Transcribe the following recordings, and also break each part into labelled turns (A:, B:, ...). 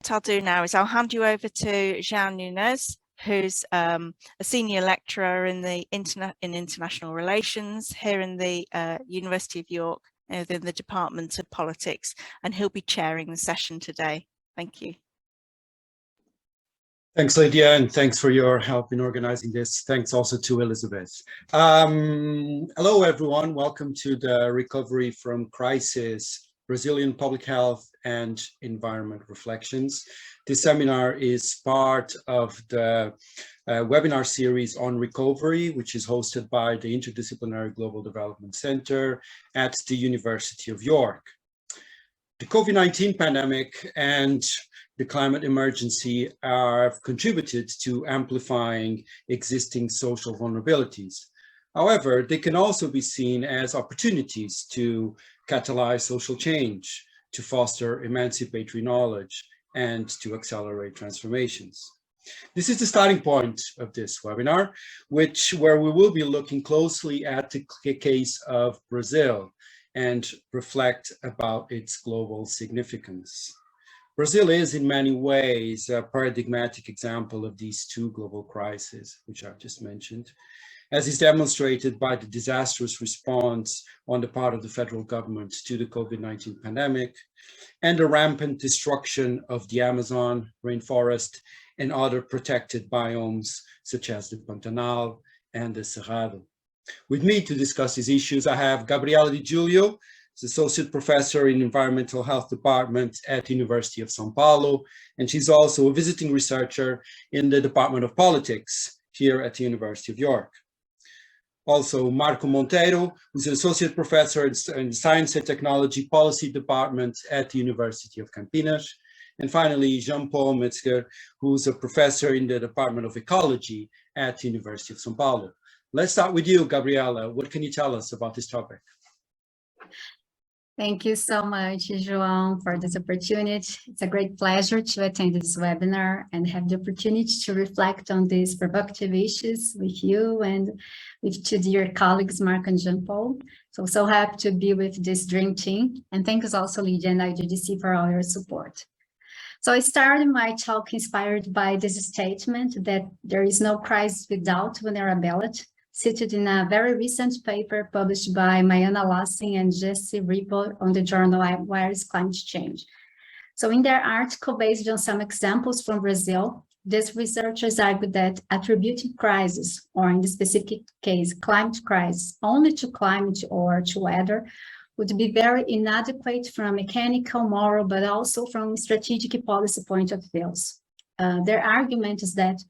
A: what I'll do now is I'll hand you over to Jean Nunes, who's a senior lecturer in the international relations here in the University of York, within the Department of Politics, and he'll be chairing the session today. Thank you.
B: Thanks, Lydia, and thanks for your help in organizing this. Thanks also to Elizabeth. Hello, everyone. Welcome to the Recovery from Crisis, Brazilian Public Health and Environment Reflections. This seminar is part of the webinar series on recovery, which is hosted by the Interdisciplinary Global Development Center at the University of York. The COVID-19 pandemic and the climate emergency have contributed to amplifying existing social vulnerabilities. However, they can also be seen as opportunities to catalyze social change, to foster emancipatory knowledge, and to accelerate transformations. This is the starting point of this webinar, where we will be looking closely at the case of Brazil and reflect about its global significance. Brazil is in many ways a paradigmatic example of these two global crises, which I've just mentioned, as is demonstrated by the disastrous response on the part of the federal government to the COVID-19 pandemic and the rampant destruction of the Amazon rainforest and other protected biomes, such as the Pantanal and the Cerrado. With me to discuss these issues, I have Gabriela de Giulio, Associate Professor in Environmental Health Department at the University of São Paulo, and she's also a visiting researcher in the Department of Politics here at the University of York. Also, Marco Monteiro, who's an Associate Professor in Science and Technology Policy Department at the University of Campinas. And finally, Jean-Paul Metzger, who's a professor in the Department of Ecology at the University of São Paulo. Let's start with you, Gabriela. What can you tell us about this topic?
C: Thank you so much, João, for this opportunity. It's a great pleasure to attend this webinar and have the opportunity to reflect on these provocative issues with you and with two dear colleagues, Mark and Jean-Paul. So happy to be with this dream team. And thanks also, Lydia and IGDC, for all your support. So I started my talk inspired by this statement that there is no crisis without vulnerability, cited in a very recent paper published by Mayana Lassen and Jesse Ripple on the journal Where is Climate Change? So in their article, based on some examples from Brazil, these researchers argue that attributing crisis, or in the specific case, climate crisis, only to climate or to weather, would be very inadequate from a mechanical, moral, but also from strategic policy point of view. Their argument is that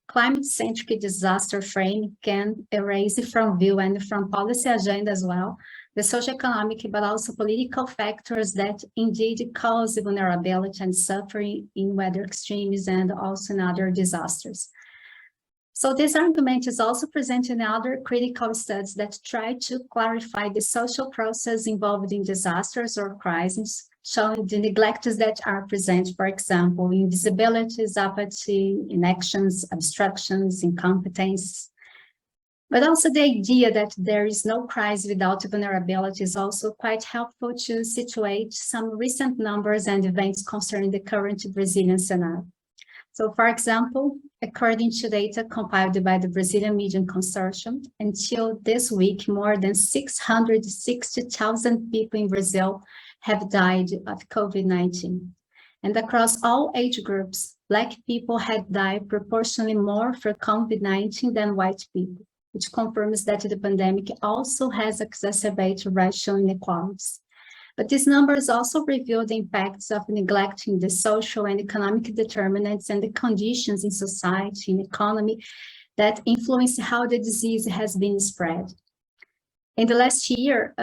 C: climate-centric disaster frame can erase from view and from policy agenda as well, the socioeconomic but also political factors that indeed cause vulnerability and suffering in weather extremes and also in other disasters. So this argument is also presented in other critical studies that try to clarify the social process involved in disasters or crises, showing the neglects that are present, for example, invisibilities, apathy, inactions, obstructions, incompetence. But also the idea that there is no crisis without vulnerability is also quite helpful to situate some recent numbers and events concerning the current Brazilian scenario. So, for example, according to data compiled by the Brazilian Medium Consortium, until this week, more than 660,000 people in Brazil have died of COVID-19. And across all age groups, Black people had died proportionally more for COVID-19 than white people, which confirms that the pandemic also has exacerbated racial inequalities. But these numbers also reveal the impacts of neglecting the social and economic determinants and the conditions in society and economy that influence how the disease has been spread. In the last year,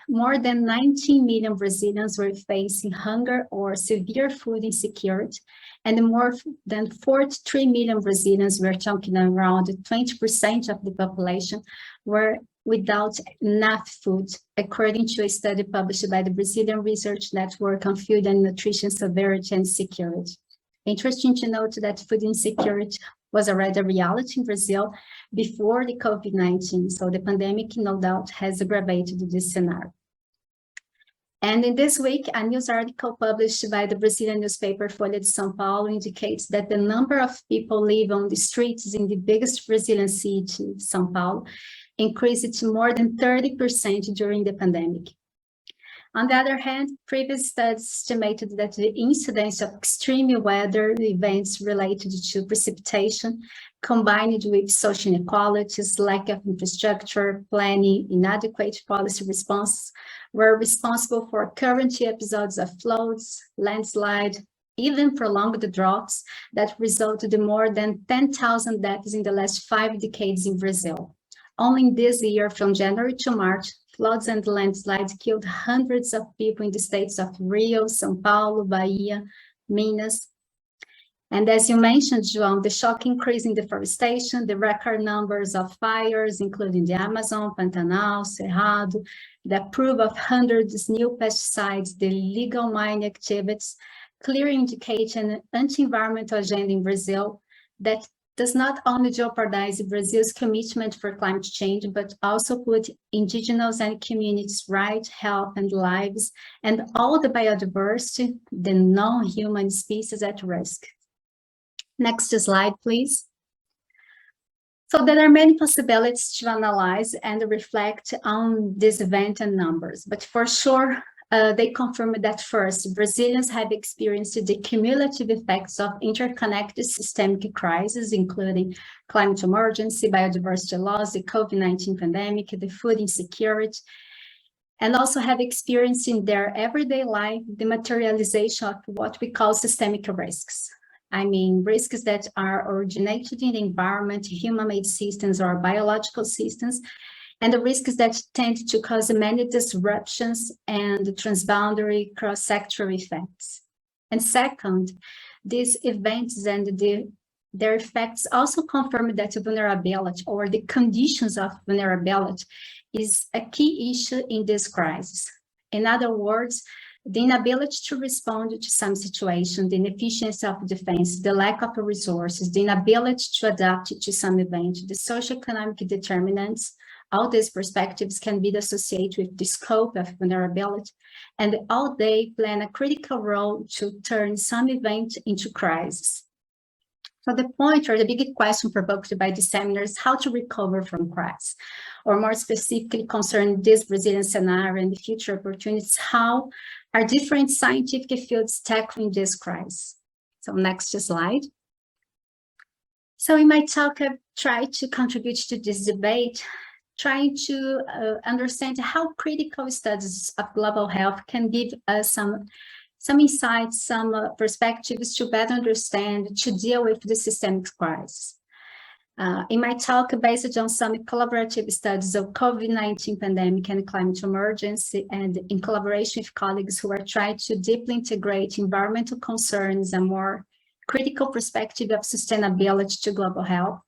C: more than 19 million Brazilians were facing hunger or severe food insecurity, and more than 43 million Brazilians, we're talking around 20% of the population, were without enough food, according to a study published by the Brazilian Research Network on Food and Nutrition Severity and Security. Interesting to note that food insecurity was already a reality in Brazil before the COVID-19, so the pandemic no doubt has aggravated this scenario. And in this week, a news article published by the Brazilian newspaper Folha de São Paulo indicates that the number of people live on the streets in the biggest Brazilian city, São Paulo, increased to more than 30% during the pandemic. On the other hand, previous studies estimated that the incidence of extreme weather events related to precipitation, combined with social inequalities, lack of infrastructure, planning, inadequate policy responses, were responsible for current episodes of floods, landslide, even prolonged droughts that resulted in more than 10,000 deaths in the last 5 decades in Brazil. Only in this year, from January to March, floods and landslides killed hundreds of people in the states of Rio, São Paulo, Bahia, Minas. And as you mentioned, João, the shocking increase in deforestation, the record numbers of fires, including the Amazon, Pantanal, Cerrado, the approval of hundreds of new pesticides, the illegal mining activities, clearly indicate an anti-environmental agenda in Brazil that does not only jeopardize Brazil's commitment for climate change, but also put indigenous and communities' rights, health, and lives, and all the biodiversity, the non-human species at risk. Next slide, please. So there are many possibilities to analyze and reflect on this event and numbers, but for sure, they confirm that first, Brazilians have experienced the cumulative effects of interconnected systemic crises, including climate emergency, biodiversity loss, the COVID-19 pandemic, the food insecurity, and also have experienced in their everyday life the materialization of what we call systemic risks. I mean, risks that are originated in the environment, human-made systems, or biological systems, and the risks that tend to cause many disruptions and transboundary cross-sector effects. And second, these events and their effects also confirm that vulnerability, or the conditions of vulnerability, is a key issue in this crisis. In other words, the inability to respond to some situation, the inefficiency of defense, the lack of resources, the inability to adapt to some event, the socioeconomic determinants, all these perspectives can be associated with the scope of vulnerability, and all they play a critical role to turn some event into crisis. So the point, or the big question provoked by this seminar, is how to recover from crisis, or more specifically concern this Brazilian scenario and the future opportunities. How are different scientific fields tackling this crisis? So next slide. So in my talk, I've tried to contribute to this debate, trying to understand how critical studies of global health can give us some insights, some perspectives to better understand, to deal with the systemic crisis. In my talk, based on some collaborative studies of COVID-19 pandemic and climate emergency, and in collaboration with colleagues who are trying to deeply integrate environmental concerns and more critical perspective of sustainability to global health,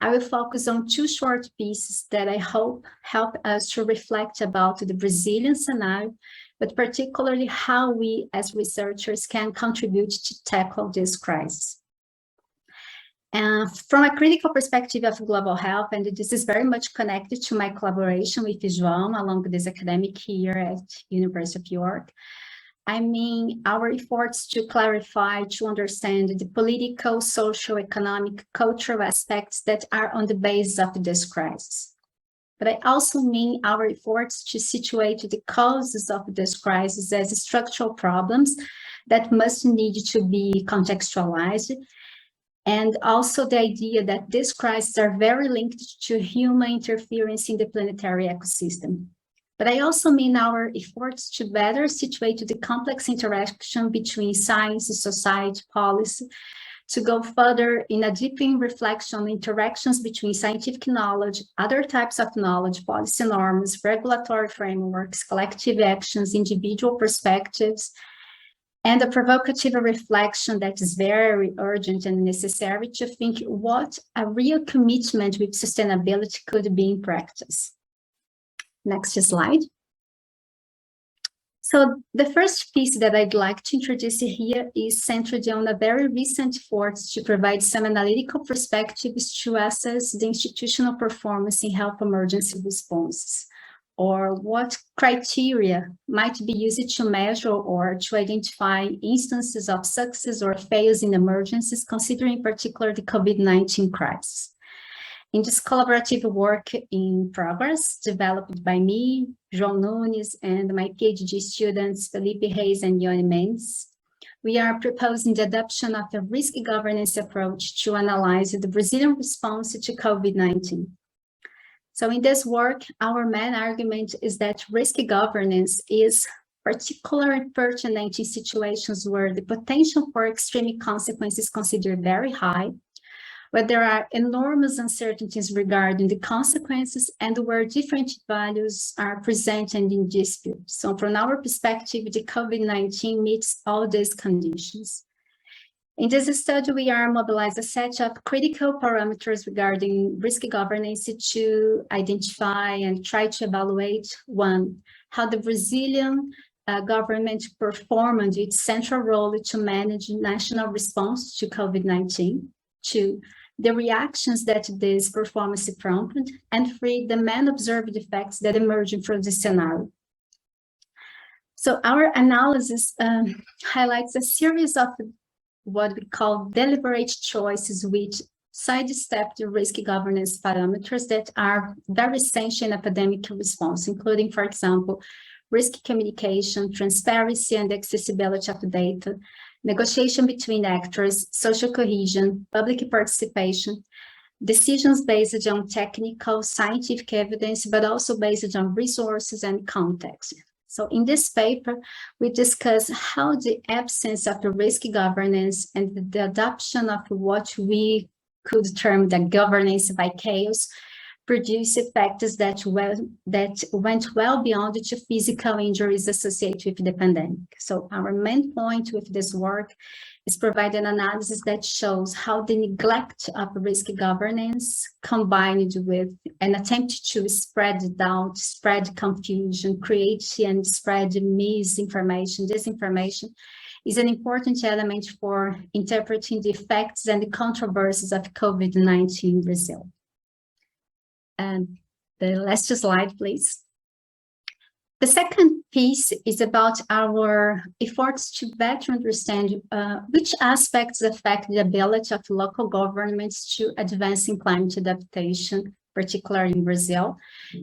C: I will focus on 2 short pieces that I hope help us to reflect about the Brazilian scenario, but particularly how we as researchers can contribute to tackle this crisis. From a critical perspective of global health, and this is very much connected to my collaboration with João along this academic year at University of York, I mean, our efforts to clarify, to understand the political, social, economic, cultural aspects that are on the basis of this crisis. But I also mean our efforts to situate the causes of this crisis as structural problems that must need to be contextualized, and also the idea that these crises are very linked to human interference in the planetary ecosystem. But I also mean our efforts to better situate the complex interaction between science, society, policy, to go further in a deepening reflection on interactions between scientific knowledge, other types of knowledge, policy norms, regulatory frameworks, collective actions, individual perspectives, and a provocative reflection that is very urgent and necessary to think what a real commitment with sustainability could be in practice. Next slide. So the first piece that I'd like to introduce here is centered on a very recent effort to provide some analytical perspectives to assess the institutional performance in health emergency responses, or what criteria might be used to measure or to identify instances of success or fails in emergencies, considering in particular the COVID-19 crisis. In this collaborative work in progress, developed by me, João Nunes, and my PhD students, Felipe Reis and Ione Mendes, we are proposing the adoption of a risk governance approach to analyze the Brazilian response to COVID-19. So in this work, our main argument is that risk governance is particularly pertinent in situations where the potential for extreme consequences is considered very high, where there are enormous uncertainties regarding the consequences, and where different values are present and in dispute. So from our perspective, the COVID-19 meets all these conditions. In this study, we are mobilizing a set of critical parameters regarding risk governance to identify and try to evaluate, one, how the Brazilian government performed its central role to manage national response to COVID-19, two, the reactions that this performance prompted, and three, the main observed effects that emerged from this scenario. So our analysis highlights a series of what we call deliberate choices which sidestep the risk governance parameters that are very essential in epidemic response, including, for example, risk communication, transparency and accessibility of data, negotiation between actors, social cohesion, public participation, decisions based on technical, scientific evidence, but also based on resources and context. So in this paper, we discuss how the absence of risk governance and the adoption of what we could term the governance by chaos produce effects that went well beyond the physical injuries associated with the pandemic. So our main point with this work is provide an analysis that shows how the neglect of risk governance combined with an attempt to spread doubt, spread confusion, create and spread misinformation, disinformation, is an important element for interpreting the effects and the controversies of COVID-19 in Brazil. And the last slide, please. The second piece is about our efforts to better understand which aspects affect the ability of local governments to advance in climate adaptation, particularly in Brazil,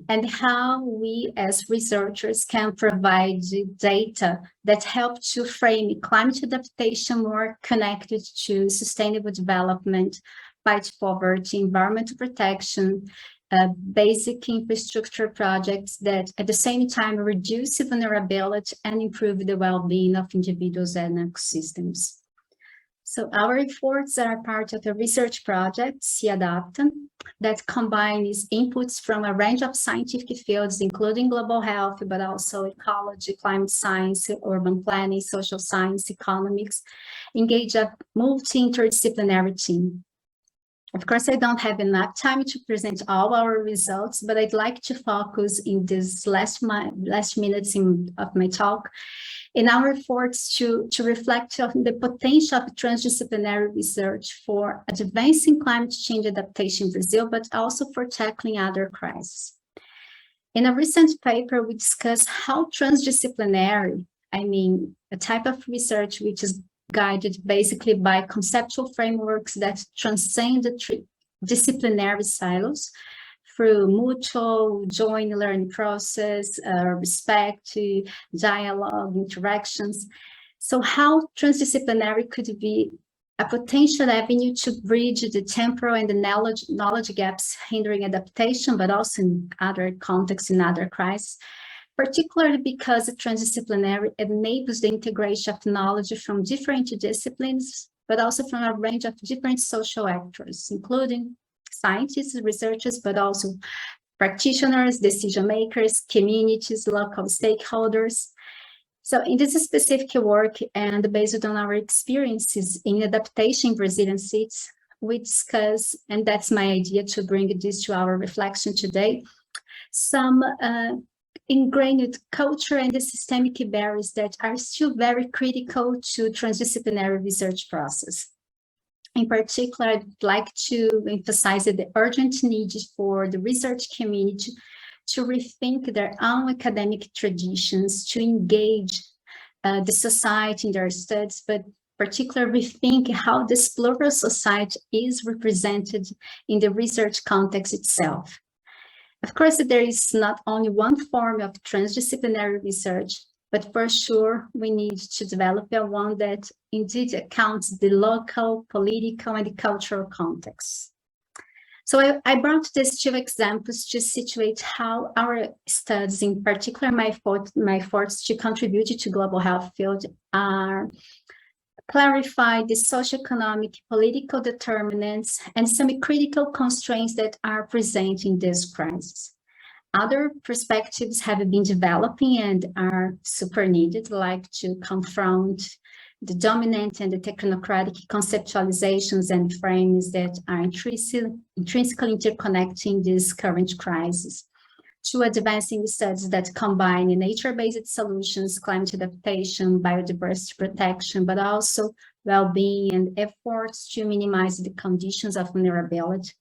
C: and how we as researchers can provide data that help to frame climate adaptation more connected to sustainable development, fight poverty, environmental protection, basic infrastructure projects that at the same time reduce vulnerability and improve the well-being of individuals and ecosystems. So our efforts are part of a research project, Se Adapta, that combines inputs from a range of scientific fields, including global health, but also ecology, climate science, urban planning, social science, economics, engage a multi-interdisciplinary team. Of course, I don't have enough time to present all our results, but I'd like to focus in this last minutes of my talk in our efforts to reflect on the potential of transdisciplinary research for advancing climate change adaptation in Brazil, but also for tackling other crises. In a recent paper, we discuss how transdisciplinary, I mean, a type of research which is guided basically by conceptual frameworks that transcend the disciplinary silos through mutual joint learning process, respect, dialogue, interactions. So how transdisciplinary could be a potential avenue to bridge the temporal and the knowledge gaps hindering adaptation, but also in other contexts, in other crises, particularly because transdisciplinary enables the integration of knowledge from different disciplines, but also from a range of different social actors, including scientists, researchers, but also practitioners, decision makers, communities, local stakeholders. So in this specific work and based on our experiences in adaptation in Brazilian cities, we discuss, and that's my idea to bring this to our reflection today, some ingrained culture and the systemic barriers that are still very critical to transdisciplinary research process. In particular, I'd like to emphasize the urgent need for the research community to rethink their own academic traditions, to engage the society in their studies, but particularly rethink how this plural society is represented in the research context itself. Of course, there is not only one form of transdisciplinary research, but for sure, we need to develop one that indeed accounts the local, political, and cultural context. So I brought these two examples to situate how our studies, in particular my efforts to contribute to global health field, are clarify the socioeconomic, political determinants, and some critical constraints that are present in this crisis. Other perspectives have been developing and are super needed, like to confront the dominant and the technocratic conceptualizations and frames that are intrinsically interconnecting this current crisis, to advancing studies that combine nature-based solutions, climate adaptation, biodiversity protection, but also well-being and efforts to minimize the conditions of vulnerability.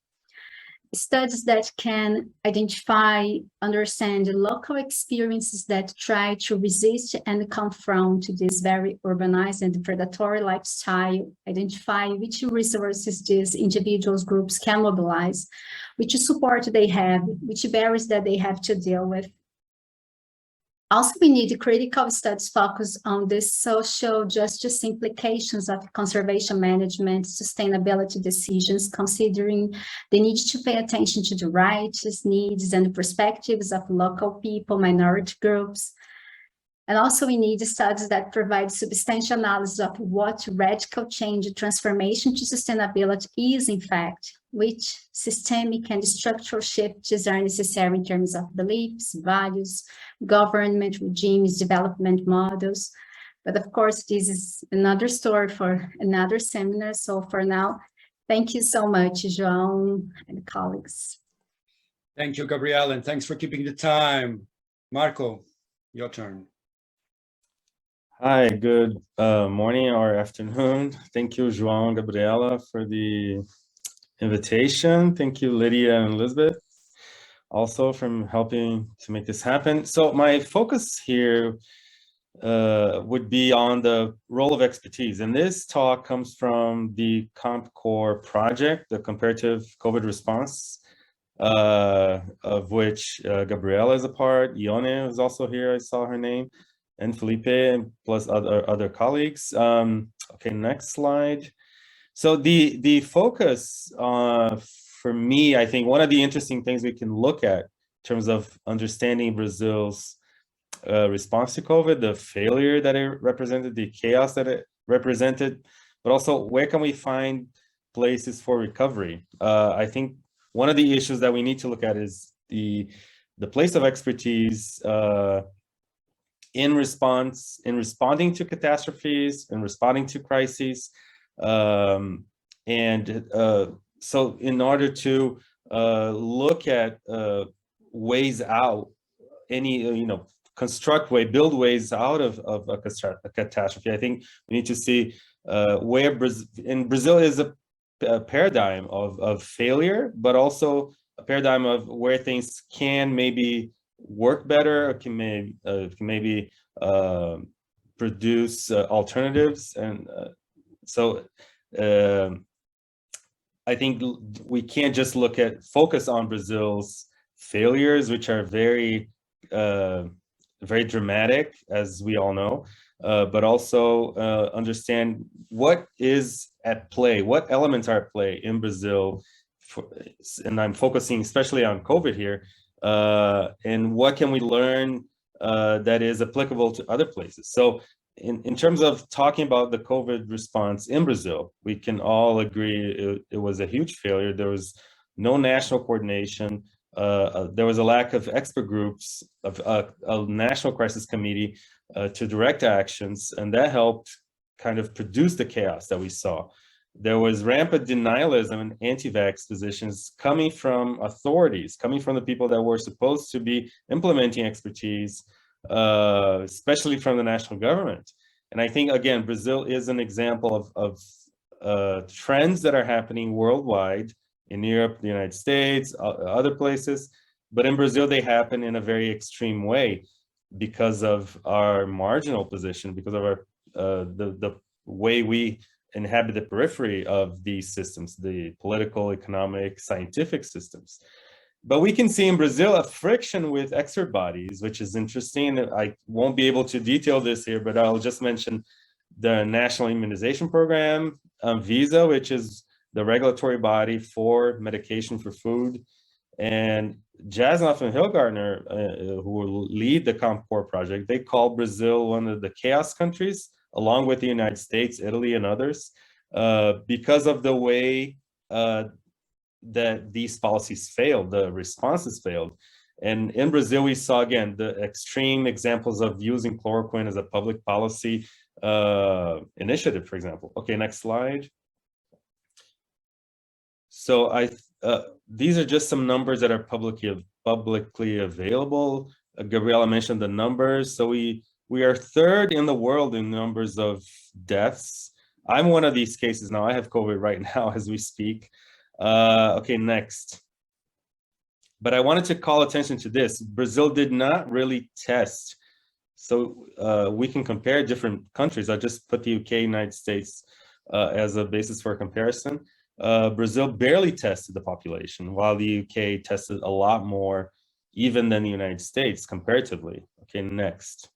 C: Studies that can identify, understand the local experiences that try to resist and confront this very urbanized and predatory lifestyle, identify which resources these individuals, groups can mobilize, which support they have, which barriers that they have to deal with. Also, we need critical studies focused on the social justice implications of conservation management, sustainability decisions, considering the need to pay attention to the rights, needs, and perspectives of local people, minority groups. And also we need studies that provide substantial analysis of what radical change, transformation to sustainability is in fact, which systemic and structural shifts are necessary in terms of beliefs, values, government regimes, development models. But of course, this is another story for another seminar. So for now, thank you so much, João and colleagues.
B: Thank you, Gabriela, and thanks for keeping the time. Marco, your turn.
D: Hi, good morning or afternoon. Thank you, João and Gabriela, for the invitation. Thank you, Lydia and Elizabeth, also from helping to make this happen. So my focus here would be on the role of expertise. And this talk comes from the CompCore project, the comparative COVID response, of which Gabriela is a part. Ione is also here, I saw her name, and Felipe, plus other colleagues. Okay, next slide. So the focus for me, I think one of the interesting things we can look at in terms of understanding Brazil's response to COVID, the failure that it represented, the chaos that it represented, but also where can we find places for recovery? I think one of the issues that we need to look at is the place of expertise in responding to catastrophes, in responding to crises, so in order to look at ways out, build ways out of a catastrophe, I think we need to see where Brazil is a paradigm of failure, but also a paradigm of where things can maybe work better, or can maybe produce alternatives. And so I think we can't just focus on Brazil's failures, which are very dramatic, as we all know, but also understand what is at play, what elements are at play in Brazil, and I'm focusing especially on COVID here, and what can we learn that is applicable to other places. So in terms of talking about the COVID response in Brazil, we can all agree it was a huge failure. There was no national coordination. There was a lack of expert groups, of a national crisis committee to direct actions, and that helped kind of produce the chaos that we saw. There was rampant denialism and anti-vax positions coming from authorities, coming from the people that were supposed to be implementing expertise, especially from the national government. And I think, again, Brazil is an example of trends that are happening worldwide, in Europe, the United States, other places, But in Brazil, they happen in a very extreme way because of our marginal position, because of our the way we inhabit the periphery of these systems, the political, economic, scientific systems. But we can see in Brazil a friction with exert bodies, which is interesting. I won't be able to detail this here, but I'll just mention the National Immunization Program, Anvisa, which is the regulatory body for medication for food, and Jasnoff and Hilgardner, who will lead the COMPCOR project, they call Brazil one of the chaos countries, along with the United States, Italy, and others, because of the way that these policies failed, the responses failed. And in Brazil, we saw, again, the extreme examples of using chloroquine as a public policy initiative, for example. Okay, next slide. So these are just some numbers that are publicly available. Gabriela mentioned the numbers. So we are third in the world in numbers of deaths. I'm one of these cases now. I have COVID right now as we speak. Okay, next. But I wanted to call attention to this. Brazil did not really test. So we can compare different countries. I just put the UK, United States as a basis for comparison. Brazil barely tested the population, while the UK tested a lot more, even than the United States comparatively. Okay, next.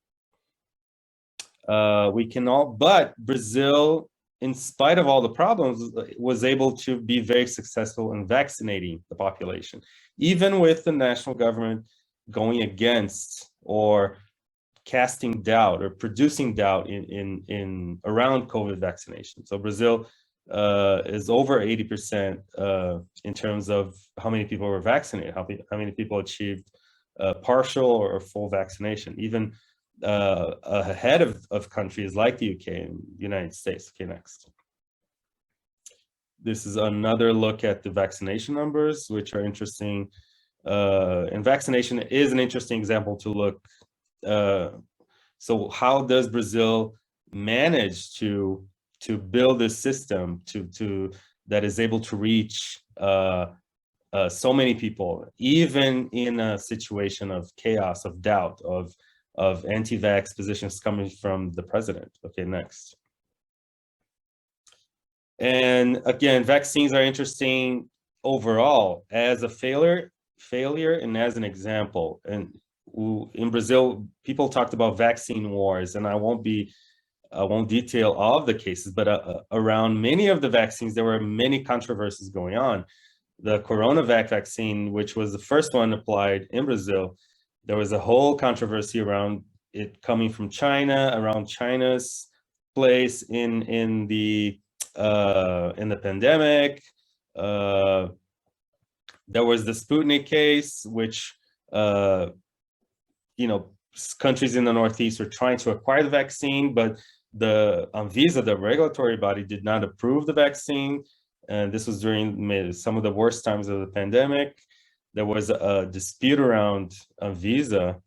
D: But Brazil, in spite of all the problems, was able to be very successful in vaccinating the population, even with the national government going against or casting doubt or producing doubt in around COVID vaccination. So Brazil is over 80% in terms of how many people were vaccinated, how many people achieved partial or full vaccination, even ahead of countries like the UK and the United States. Okay, next. This is another look at the vaccination numbers, which are interesting. And vaccination is an interesting example to look. So how does Brazil manage to build a system that is able to reach so many people, even in a situation of chaos, of doubt, of anti-vax positions coming from the president? Okay, next. And again, vaccines are interesting overall as a failure and as an example. And in Brazil, people talked about vaccine wars, and I won't detail all of the cases, but around many of the vaccines, there were many controversies going on. The CoronaVac vaccine, which was the first one applied in Brazil, there was a whole controversy around it coming from China, around China's place in the pandemic. There was the Sputnik case, which countries in the Northeast were trying to acquire the vaccine, but the Anvisa, the regulatory body, did not approve the vaccine. And this was during some of the worst times of the pandemic. There was a dispute around Anvisa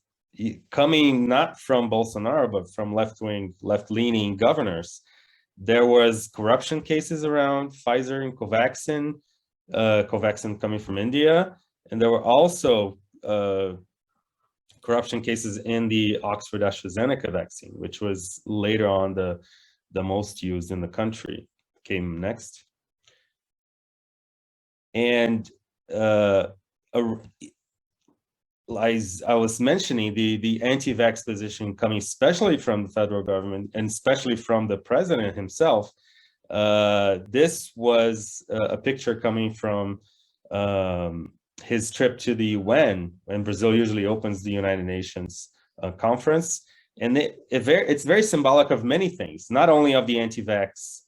D: coming not from Bolsonaro, but from left-leaning governors. There was corruption cases around Pfizer and Covaxin coming from India. And there were also corruption cases in the Oxford AstraZeneca vaccine, which was later on the most used in the country. Okay, next. And as I was mentioning, the anti-vax position coming especially from the federal government and especially from the president himself. This was a picture coming from his trip to the UN, when Brazil usually opens the United Nations conference. And it's very symbolic of many things, not only of the anti-vax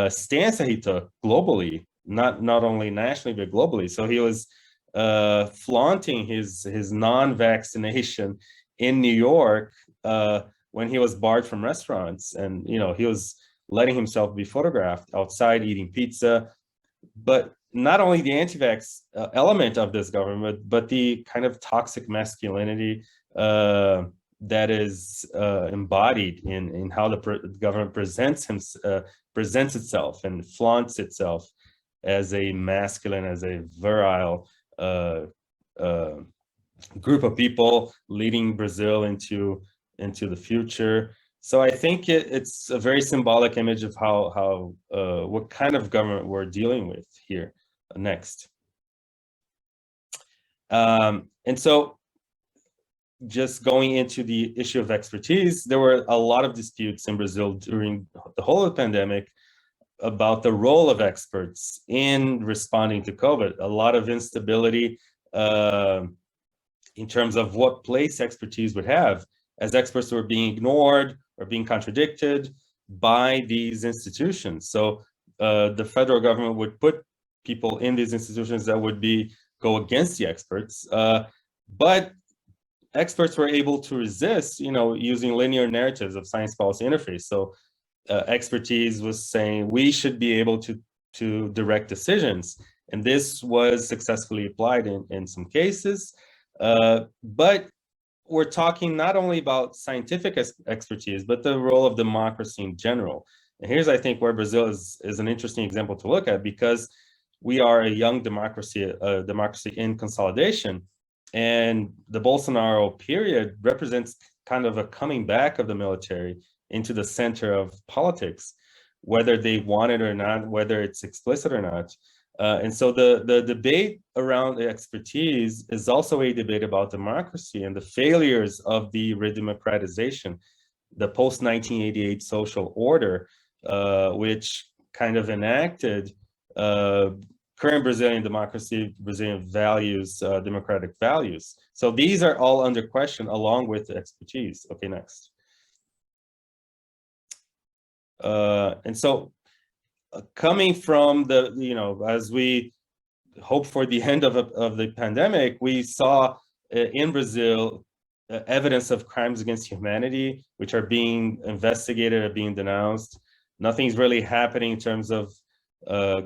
D: stance that he took globally, not only nationally, but globally. So he was flaunting his non-vaccination in New York when he was barred from restaurants. And, he was letting himself be photographed outside eating pizza. But not only the anti-vax element of this government, but the kind of toxic masculinity that is embodied in how the government presents itself and flaunts itself as a masculine, as a virile group of people leading Brazil into the future. So I think it's a very symbolic image of how what kind of government we're dealing with here. Next. And so just going into the issue of expertise, there were a lot of disputes in Brazil during the whole of the pandemic about the role of experts in responding to COVID. A lot of instability in terms of what place expertise would have, as experts were being ignored or being contradicted by these institutions. So the federal government would put people in these institutions that would go against the experts, but experts were able to resist, using linear narratives of science policy interface. So expertise was saying we should be able to direct decisions, and this was successfully applied in some cases. But we're talking not only about scientific expertise, but the role of democracy in general. And here's, I think, where Brazil is an interesting example to look at, because we are a young democracy, a democracy in consolidation. And the Bolsonaro period represents kind of a coming back of the military into the center of politics, whether they want it or not, whether it's explicit or not. And so the debate around the expertise is also a debate about democracy and the failures of the redemocratization, the post-1988 social order, which kind of enacted current Brazilian democracy, Brazilian values, democratic values. So these are all under question along with the expertise. Okay, next. And so coming from as we hope for the end of the pandemic, we saw in Brazil evidence of crimes against humanity, which are being investigated or being denounced. Nothing's really happening in terms of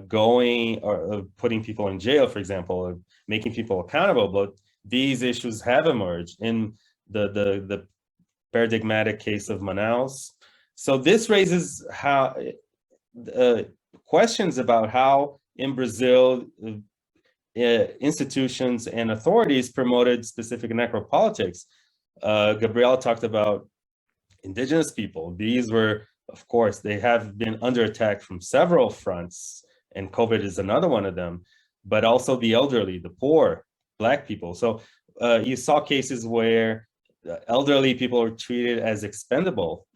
D: going or putting people in jail, for example, or making people accountable, but these issues have emerged in the paradigmatic case of Manaus. So this raises questions about how in Brazil institutions and authorities promoted specific necropolitics. Gabriela talked about indigenous people. These were, of course, they have been under attack from several fronts, and COVID is another one of them, but also the elderly, the poor, Black people. So you saw cases where elderly people are treated as expendable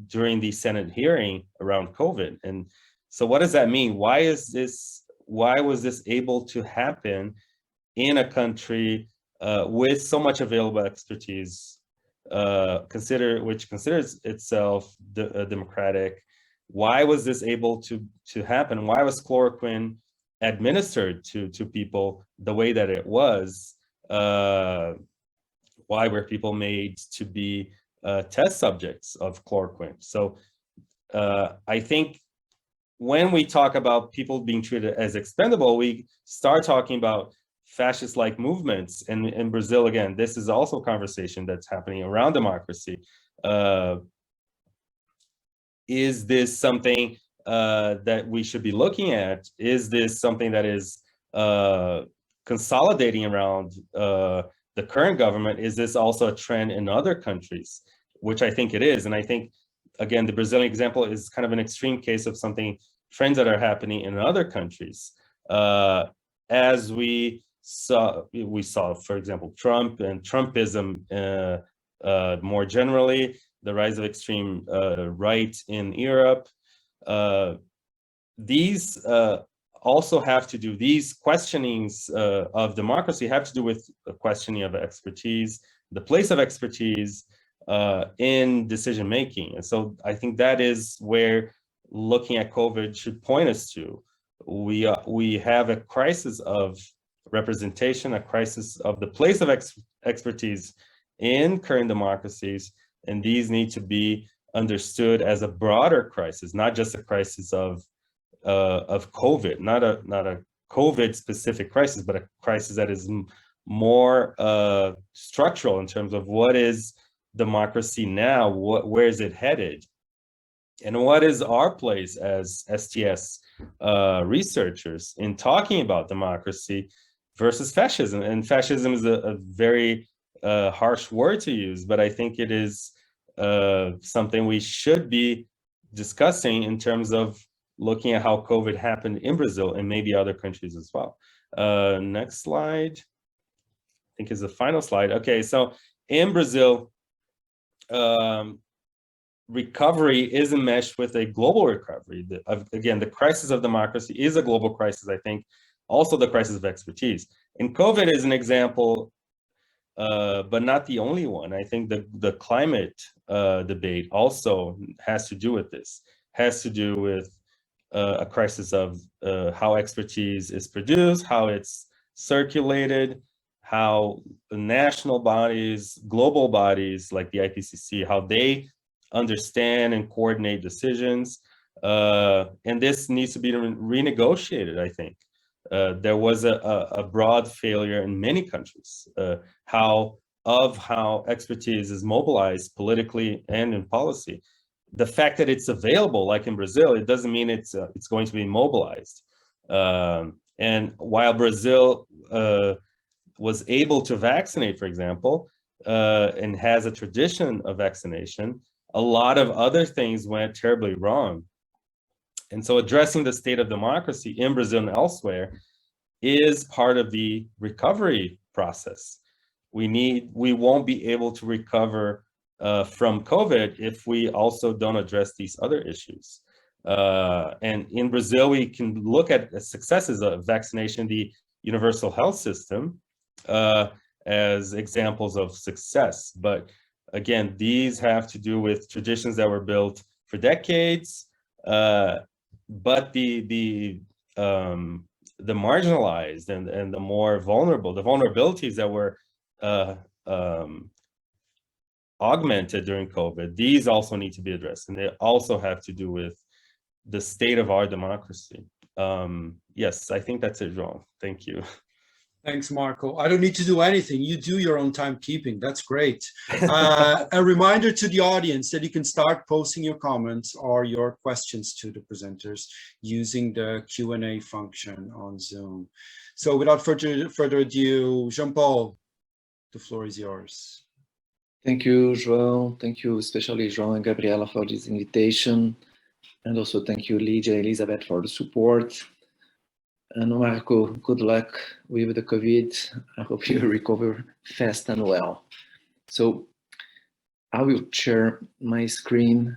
D: during the Senate hearing around COVID. And so what does that mean? Why was this able to happen in a country with so much available expertise, which considers itself democratic? Why was this able to happen? Why was chloroquine administered to people the way that it was? Why were people made to be test subjects of chloroquine? So I think when we talk about people being treated as expendable, we start talking about fascist-like movements. And in Brazil, again, this is also a conversation that's happening around democracy. Is this something that we should be looking at? Is this something that is consolidating around the current government? Is this also a trend in other countries? Which I think it is. And I think, again, the Brazilian example is kind of an extreme case of trends that are happening in other countries. As we saw, for example, Trump and Trumpism more generally, the rise of extreme right in Europe. These also have to do, these questionings of democracy have to do with the questioning of expertise, the place of expertise in decision making. And so I think that is where looking at COVID should point us to. We have a crisis of representation, a crisis of the place of expertise in current democracies, and these need to be understood as a broader crisis, not just a crisis of COVID, not a COVID specific crisis, but a crisis that is more structural in terms of what is democracy now, where is it headed, and what is our place as STS researchers in talking about democracy versus fascism. And fascism is a very harsh word to use, but I think it is something we should be discussing in terms of looking at how COVID happened in Brazil and maybe other countries as well. Next slide, I think is the final slide. Okay, so in Brazil, recovery is enmeshed with a global recovery. Again, the crisis of democracy is a global crisis, I think, also the crisis of expertise. And COVID is an example, but not the only one. I think the climate debate also has to do with this, has to do with a crisis of how expertise is produced, how it's circulated, how national bodies, global bodies like the IPCC, how they understand and coordinate decisions. And this needs to be renegotiated, I think. There was a broad failure in many countries, how expertise is mobilized politically and in policy. The fact that it's available, like in Brazil, it doesn't mean it's going to be mobilized. And while Brazil was able to vaccinate, for example, and has a tradition of vaccination, a lot of other things went terribly wrong. And so addressing the state of democracy in Brazil and elsewhere is part of the recovery process. We won't be able to recover from COVID if we also don't address these other issues. And in Brazil, we can look at the successes of vaccination, the universal health system, as examples of success. But again, these have to do with traditions that were built for decades, but the marginalized and the more vulnerable, the vulnerabilities that were augmented during COVID, these also need to be addressed, and they also have to do with the state of our democracy. Yes, I think that's it, João. Thank you.
B: Thanks, Marco. I don't need to do anything. You do your own timekeeping. That's great. A reminder to the audience that you can start posting your comments or your questions to the presenters using the Q&A function on Zoom. So without further ado, Jean-Paul, the floor is yours.
E: Thank you, João. Thank you, especially João and Gabriela, for this invitation. And also thank you, Lydia, Elizabeth, for the support. And Marco, good luck with the COVID. I hope you recover fast and well. So I will share my screen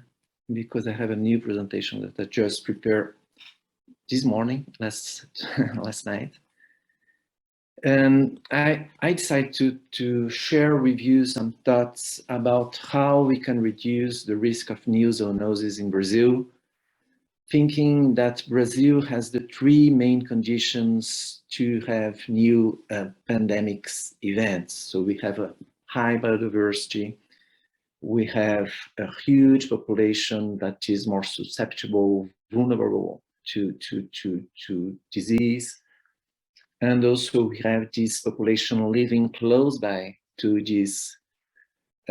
E: because I have a new presentation that I just prepared this morning, last night. And I decided to share with you some thoughts about how we can reduce the risk of new zoonoses in Brazil, thinking that Brazil has the three main conditions to have new pandemics events. So we have a high biodiversity, we have a huge population that is more susceptible, vulnerable to disease, and also we have this population living close by to these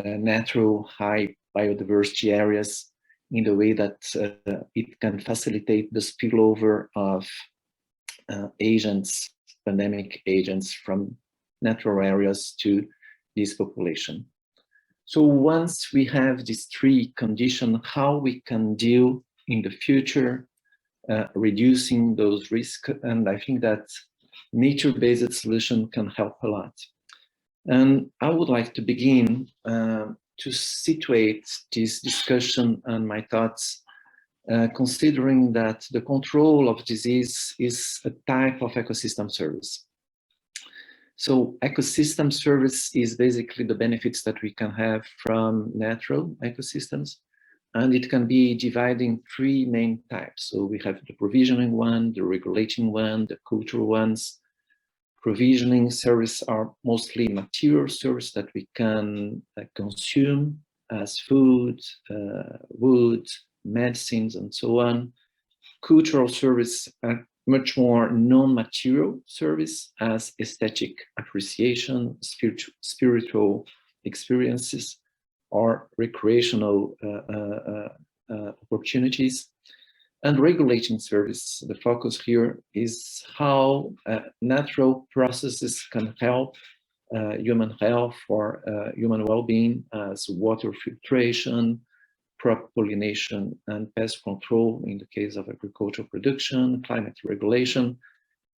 E: natural high biodiversity areas in the way that it can facilitate the spillover of agents, pandemic agents from natural areas to this population. So once we have these three conditions, how we can deal in the future, reducing those risks, and I think that nature-based solution can help a lot. And I would like to begin to situate this discussion and my thoughts, considering that the control of disease is a type of ecosystem service. So ecosystem service is basically the benefits that we can have from natural ecosystems, and it can be divided in three main types. So we have the provisioning one, the regulating one, the cultural ones. Provisioning service are mostly material service that we can consume as food, wood, medicines, and so on. Cultural service are much more non-material service as aesthetic appreciation, spiritual experiences, or recreational opportunities. And regulating service, the focus here is how natural processes can help human health or human well-being, as water filtration, crop pollination, and pest control in the case of agricultural production, climate regulation.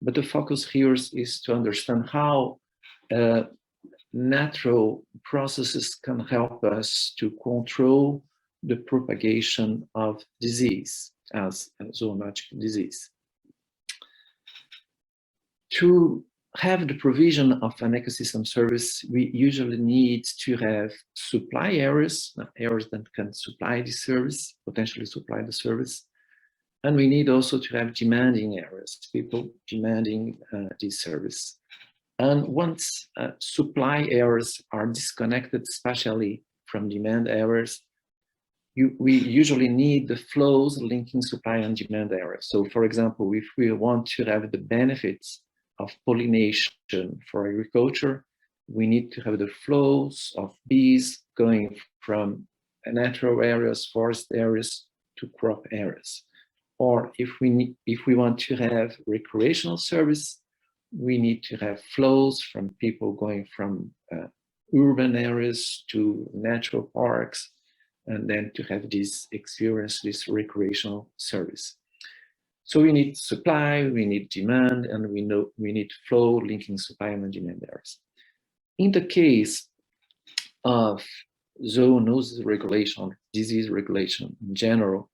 E: But the focus here is to understand how natural processes can help us to control the propagation of disease as a zoonotic disease. To have the provision of an ecosystem service, we usually need to have supply areas, areas that can supply the service, potentially supply the service. And we need also to have demanding areas, people demanding this service. And once supply areas are disconnected, especially from demand areas, we usually need the flows linking supply and demand areas. So for example, if we want to have the benefits of pollination for agriculture, we need to have the flows of bees going from natural areas, forest areas to crop areas. Or if we want to have recreational service, we need to have flows from people going from urban areas to natural parks, and then to have this experience, this recreational service. So we need supply, we need demand, and we need flow linking supply and demand areas. In the case of zoonosis regulation, disease regulation in general,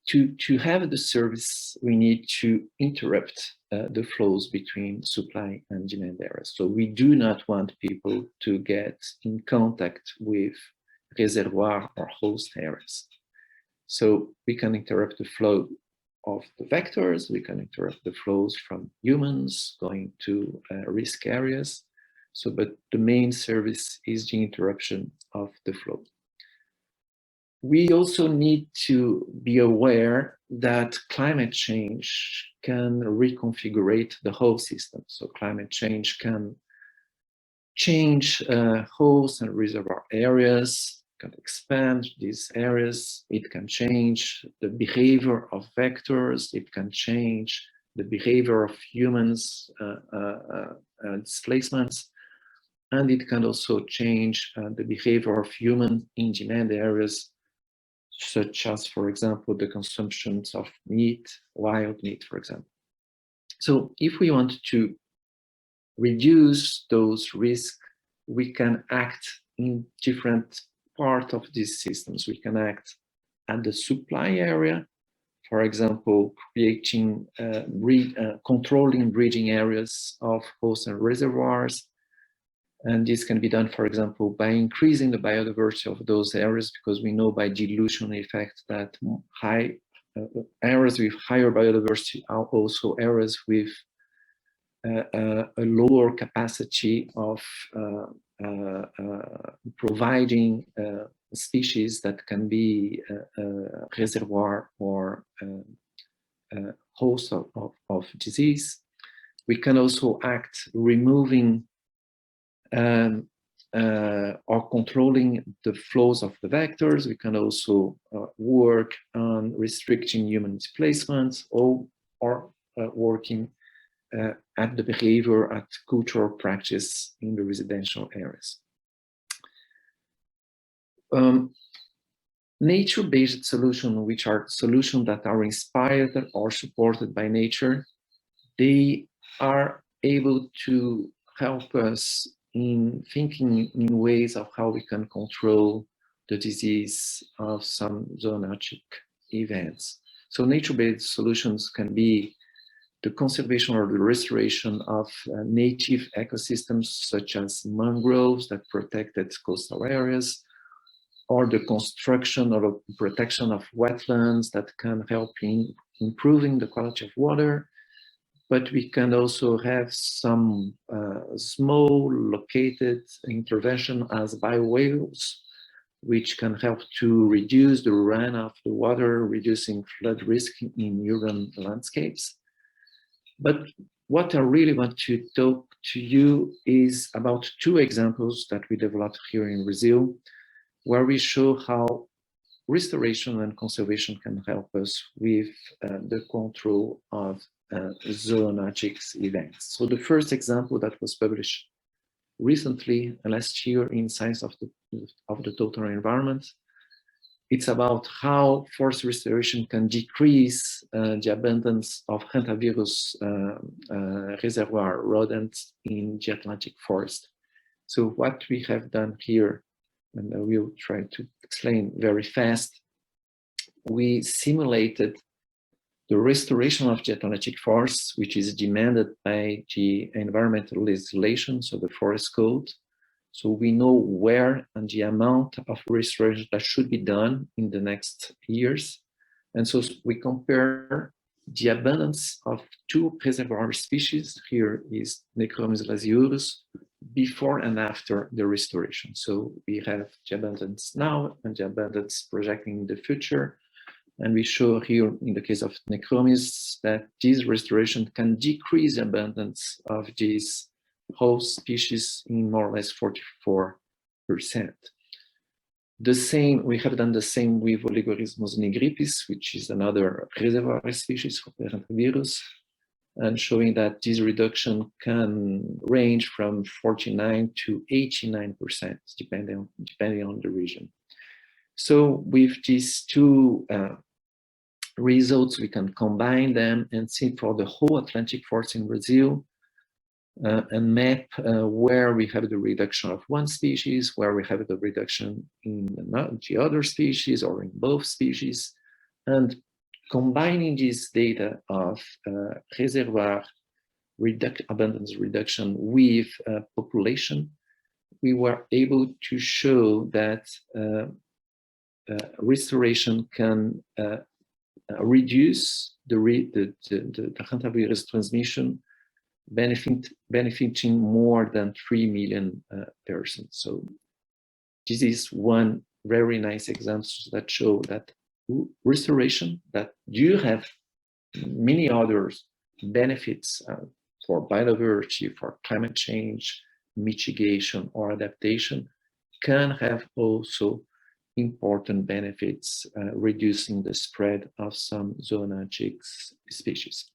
E: to have the service, we need to interrupt the flows between supply and demand areas. So we do not want people to get in contact with reservoir or host areas. So we can interrupt the flow of the vectors, we can interrupt the flows from humans going to risk areas. So, but the main service is the interruption of the flow. We also need to be aware that climate change can reconfigure the whole system. So climate change can change host and reservoir areas, can expand these areas, it can change the behavior of vectors, it can change the behavior of humans, displacements, and it can also change the behavior of humans in demand areas, such as, for example, the consumptions of meat, wild meat, for example. So if we want to reduce those risks, we can act in different parts of these systems. We can act at the supply area, for example, creating, controlling breeding areas of host and reservoirs. And this can be done, for example, by increasing the biodiversity of those areas, because we know by dilution effect that areas with higher biodiversity are also areas with a lower capacity of providing species that can be reservoir or host of disease. We can also act removing or controlling the flows of the vectors. We can also work on restricting human displacements or working at the behavior, at cultural practice in the residential areas. Nature-based solutions, which are solutions that are inspired or supported by nature, they are able to help us in thinking in ways of how we can control the disease of some zoonotic events. So nature-based solutions can be the conservation or the restoration of native ecosystems, such as mangroves that protected coastal areas, or the construction or protection of wetlands that can help in improving the quality of water. But we can also have some small located intervention as biowhales, which can help to reduce the run of the water, reducing flood risk in urban landscapes. But what I really want to talk to you is about two examples that we developed here in Brazil, where we show how restoration and conservation can help us with the control of zoonotic events. So the first example that was published recently, last year, in Science of the Total Environment, it's about how forest restoration can decrease the abundance of hantavirus reservoir rodents in the Atlantic forest. So what we have done here, and I will try to explain very fast, we simulated the restoration of the Atlantic forests, which is demanded by the environmental legislation, so the forest code. So we know where and the amount of restoration that should be done in the next years. And so we compare the abundance of two reservoir species. Here is Necromis glaciurus, before and after the restoration. So we have the abundance now and the abundance projecting in the future. And we show here, in the case of Necromis, that this restoration can decrease the abundance of these host species in more or less 44%. The same, we have done the same with Oligorismus nigripis, which is another reservoir species for hantavirus, and showing that this reduction can range from 49 to 89%, depending on the region. So with these two results, we can combine them and see for the whole Atlantic forest in Brazil and map where we have the reduction of one species, where we have the reduction in the other species or in both species, and combining this data of reservoir abundance reduction with population, we were able to show that restoration can reduce the hantavirus transmission, benefiting more than 3 million persons. So this is one very nice example that show that restoration, that do have many other benefits for biodiversity, for climate change, mitigation or adaptation, can have also important benefits, reducing the spread of some zoonotic species.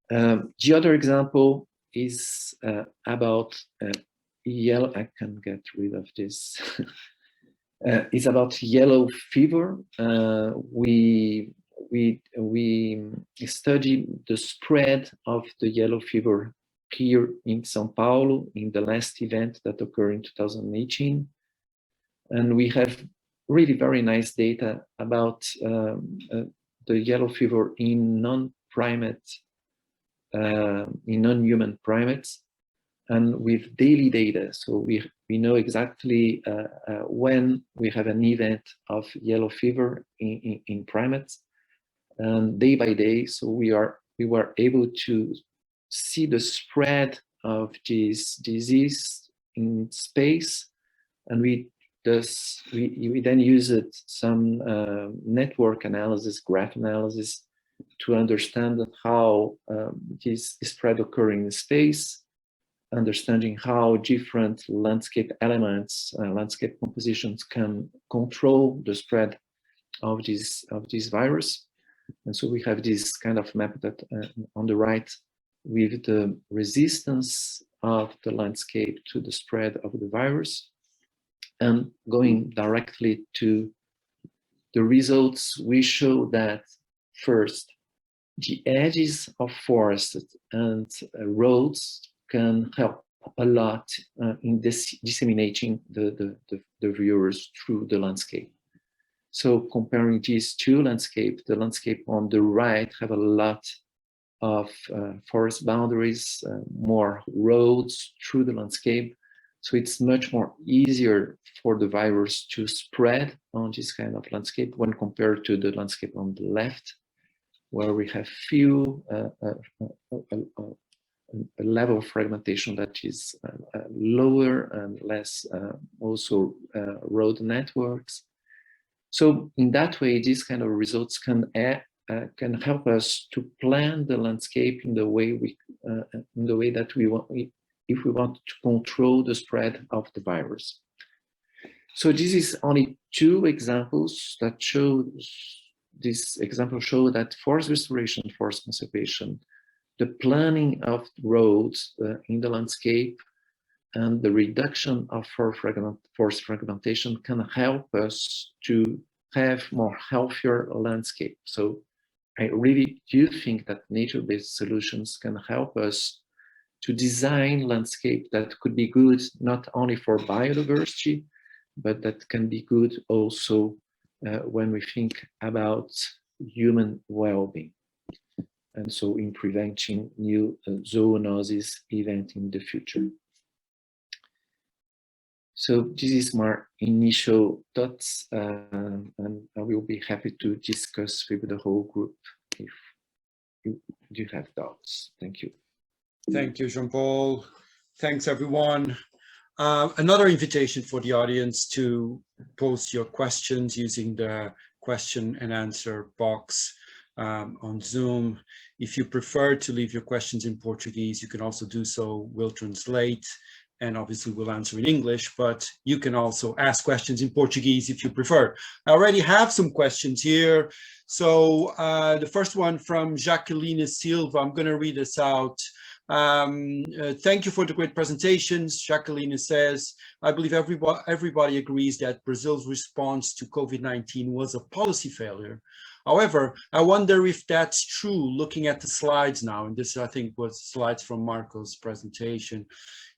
E: The other example is about yellow. I can get rid of this. It's about yellow fever. We studied the spread of the yellow fever here in São Paulo in the last event that occurred in 2018. And we have really very nice data about the yellow fever in non-primate, in non-human primates, and with daily data. So we know exactly when we have an event of yellow fever in primates, and day by day. So we were able to see the spread of this disease in space, and we then used some network analysis, graph analysis, to understand how this spread occurring in space, understanding how different landscape elements, landscape compositions can control the spread of this virus. And so we have this kind of map that on the right with the resistance of the landscape to the spread of the virus. And going directly to the results, we show that first, the edges of forests and roads can help a lot in disseminating the viewers through the landscape. So comparing these two landscapes, the landscape on the right have a lot of forest boundaries, more roads through the landscape. So it's much more easier for the virus to spread on this kind of landscape when compared to the landscape on the left, where we have few a level of fragmentation that is lower and less also road networks. So in that way, these kind of results can help us to plan the landscape in the way that we want, if we want to control the spread of the virus. So this is only two examples that show, this example show that forest restoration, forest conservation, the planning of roads in the landscape, and the reduction of forest fragmentation can help us to have more healthier landscape. So I really do think that nature-based solutions can help us to design landscape that could be good not only for biodiversity, but that can be good also when we think about human well-being. And so in preventing new zoonosis event in the future. So this is my initial thoughts, and I will be happy to discuss with the whole group if you do have thoughts. Thank you.
B: Thank you, Jean-Paul. Thanks, everyone. Another invitation for the audience to post your questions using the question and answer box on Zoom. If you prefer to leave your questions in Portuguese, you can also do so. We'll translate, and obviously we'll answer in English, but you can also ask questions in Portuguese if you prefer. I already have some questions here. So the first one from Jacqueline Silva, I'm going to read this out. Thank you for the great presentations. Jacqueline says, I believe everybody agrees that Brazil's response to COVID-19 was a policy failure. However, I wonder if that's true looking at the slides now, and this I think was slides from Marco's presentation.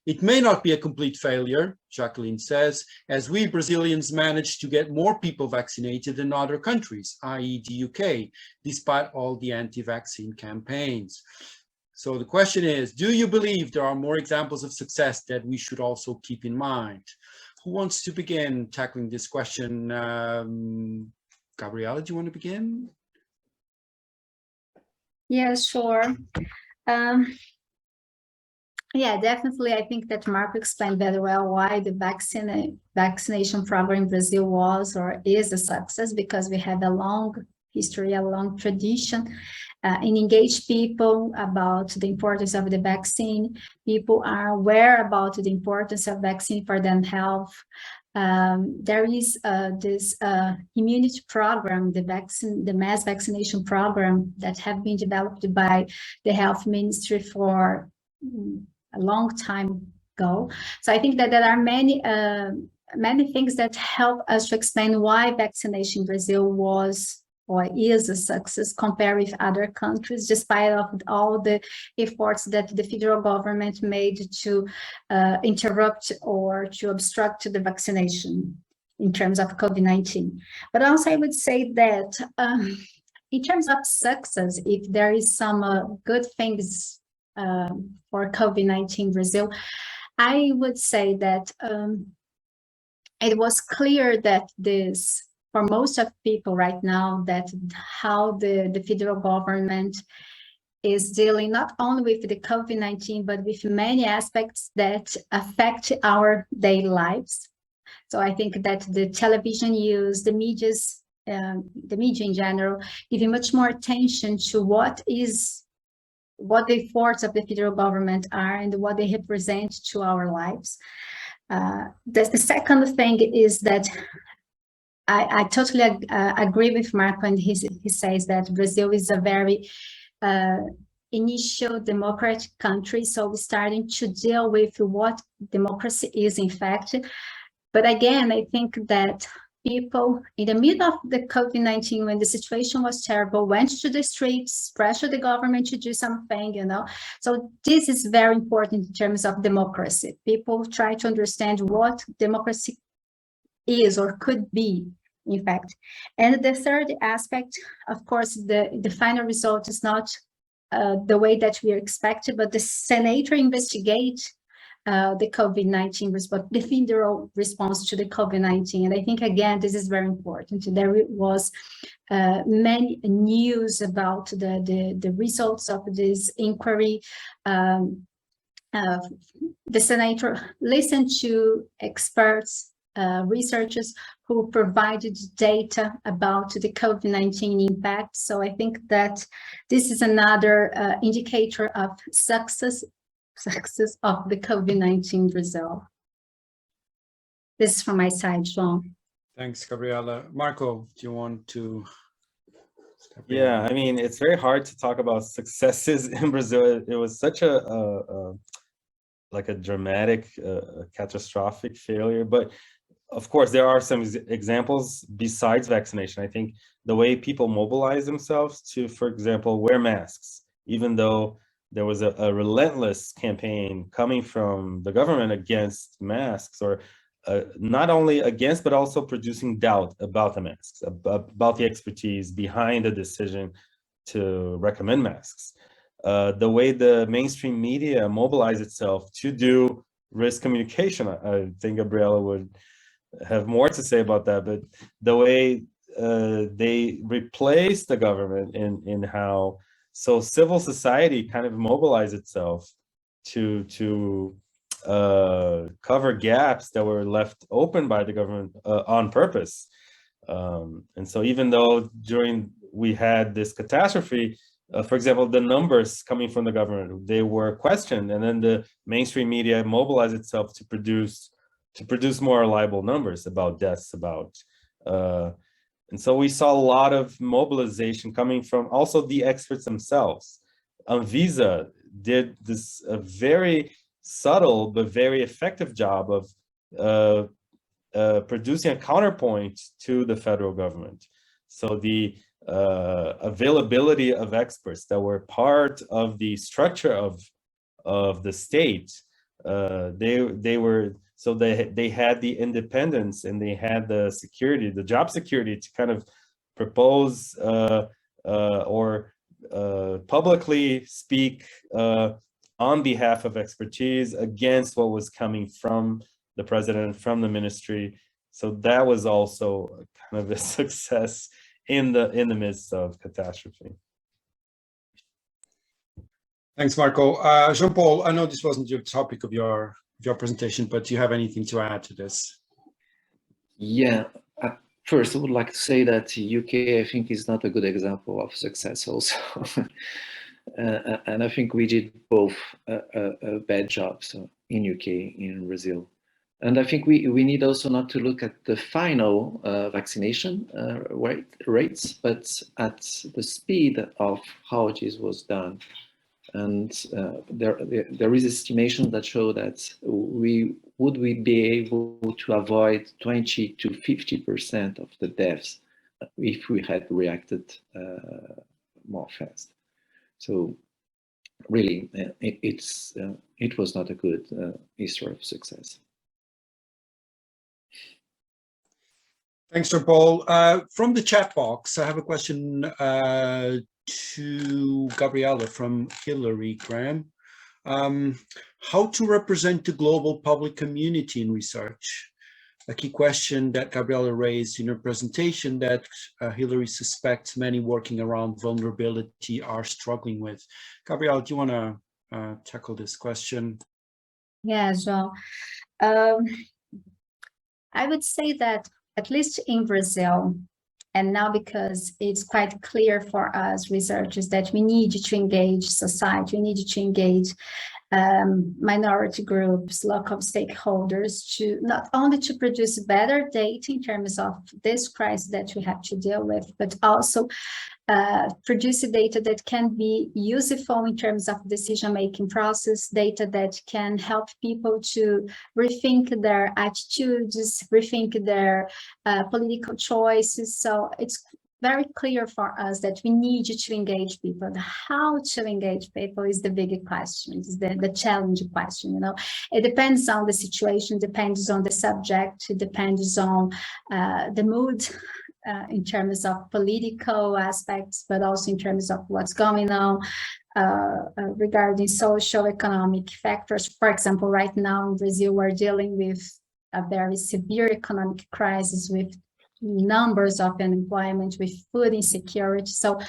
B: It may not be a complete failure, Jacqueline says, as we Brazilians managed to get more people vaccinated than other countries, i.e. the UK, despite all the anti-vaccine campaigns. So the question is, do you believe there are more examples of success that we should also keep in mind? Who wants to begin tackling this question? Gabriela, do you want to begin?
C: Yeah, sure. Yeah, definitely. I think that Marco explained very well why the vaccination program in Brazil was or is a success, because we have a long history, a long tradition in engage people about the importance of the vaccine. People are aware about the importance of vaccine for their health. There is this immunity program, the mass vaccination program that have been developed by the health ministry for a long time ago. So I think that there are many things that help us to explain why vaccination in Brazil was or is a success compared with other countries, despite of all the efforts that the federal government made to interrupt or to obstruct the vaccination in terms of COVID-19. But also I would say that in terms of success, if there is some good things for COVID-19 Brazil, I would say that it was clear that this, for most of people right now, that how the federal government is dealing not only with the COVID-19, but with many aspects that affect our daily lives. So I think that the television use, the media in general, giving much more attention to what the efforts of the federal government are and what they represent to our lives. The second thing is that I totally agree with Marco, and he says that Brazil is a very initial democratic country, so we're starting to deal with what democracy is in fact. But again, I think that people in the middle of the COVID-19, when the situation was terrible, went to the streets, pressured the government to do something, you know. So this is very important in terms of democracy. People try to understand what democracy is or could be, in fact. And the third aspect, of course, the final result is not the way that we are expected, but the senator investigate the COVID-19 response, the federal response to the COVID-19. And I think, again, this is very important. There was many news about the results of this inquiry. The senator listened to experts, researchers who provided data about the COVID-19 impact. So I think that this is another indicator of success of the COVID-19 Brazil. This is from my side, João.
B: Thanks, Gabriela. Marco, do you want to step in?
D: Yeah, I mean, it's very hard to talk about successes in Brazil. It was such like a dramatic, catastrophic failure. But of course, there are some examples besides vaccination. I think the way people mobilize themselves to, for example, wear masks, even though there was a relentless campaign coming from the government against masks, or not only against, but also producing doubt about the masks, about the expertise behind the decision to recommend masks. The way the mainstream media mobilized itself to do risk communication. I think Gabriela would have more to say about that, but the way they replaced the government in how, so civil society kind of mobilized itself to cover gaps that were left open by the government on purpose. And so even though we had this catastrophe, for example, the numbers coming from the government, they were questioned, and then the mainstream media mobilized itself to produce more reliable numbers about deaths, and so we saw a lot of mobilization coming from also the experts themselves. Anvisa did this very subtle but very effective job of producing a counterpoint to the federal government. So the availability of experts that were part of the structure of the state, they had the independence, and they had the security, the job security, to kind of propose or publicly speak on behalf of expertise against what was coming from the president, from the ministry. So that was also kind of a success in the midst of catastrophe.
B: Thanks, Marco. Jean-Paul, I know this wasn't your topic of your presentation, but do you have anything to add to this?
E: Yeah, first I would like to say that the UK, I think, is not a good example of success also. And I think we did both a bad jobs in UK, in Brazil. And I think we need also not to look at the final vaccination rates, but at the speed of how this was done. And there is estimation that show that we would be able to avoid 20 to 50% of the deaths if we had reacted more fast. So really, it was not a good history of success.
B: Thanks, Jean-Paul. From the chat box, I have a question to Gabriela from Hillary Graham. How to represent the global public community in research? A key question that Gabriela raised in her presentation that Hillary suspects many working around vulnerability are struggling with. Gabriela, do you want to tackle this question?
C: Yeah, João. I would say that at least in Brazil, and now because it's quite clear for us researchers that we need to engage society, we need to engage minority groups, local stakeholders, to not only to produce better data in terms of this crisis that we have to deal with, but also produce data that can be useful in terms of decision-making process, data that can help people to rethink their attitudes, rethink their political choices. So it's very clear for us that we need to engage people. How to engage people is the big question, is the challenge question. You know, it depends on the situation, depends on the subject, it depends on the mood in terms of political aspects, but also in terms of what's going on regarding socioeconomic factors. For example, right now in Brazil, we're dealing with a very severe economic crisis with numbers of unemployment, with food insecurity. So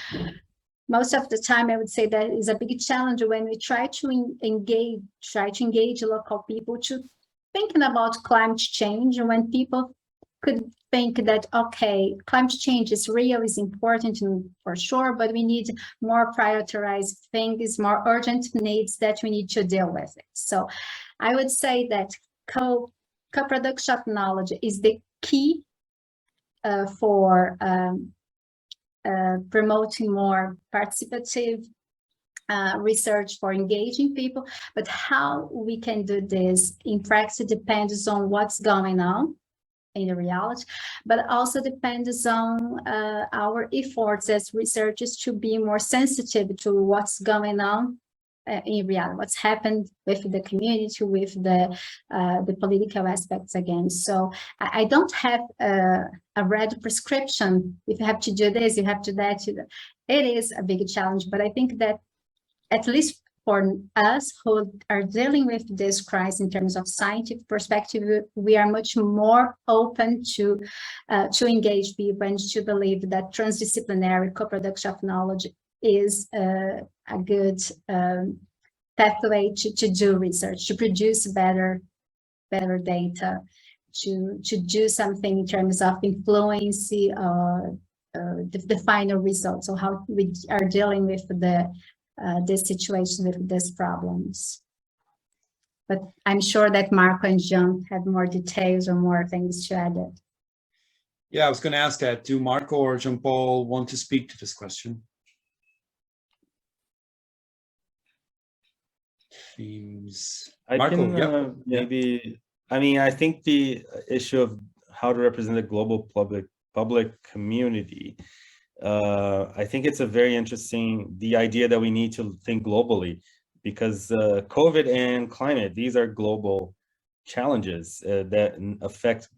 C: most of the time, I would say that is a big challenge when we try to engage local people to thinking about climate change, when people could think that, okay, climate change is real, is important for sure, but we need more prioritized things, more urgent needs that we need to deal with it. So I would say that co-production of knowledge is the key for promoting more participative research, for engaging people. But how we can do this in practice depends on what's going on in the reality, but also depends on our efforts as researchers to be more sensitive to what's going on in reality, what's happened with the community, with the political aspects again. So I don't have a red prescription. If you have to do this, you have to do that. It is a big challenge, but I think that at least for us who are dealing with this crisis in terms of scientific perspective, we are much more open to engage people and to believe that transdisciplinary co-production of knowledge is a good pathway to do research, to produce better data, to do something in terms of influence the final results, so how we are dealing with this situation, with these problems. But I'm sure that Marco and John have more details or more things to add.
B: Yeah, I was going to ask that. Do Marco or Jean-Paul want to speak to this question? Seems Marco,
D: maybe. I mean, I think the issue of how to represent the global public community, I think it's a very interesting, the idea that we need to think globally, because COVID and climate, these are global challenges that affect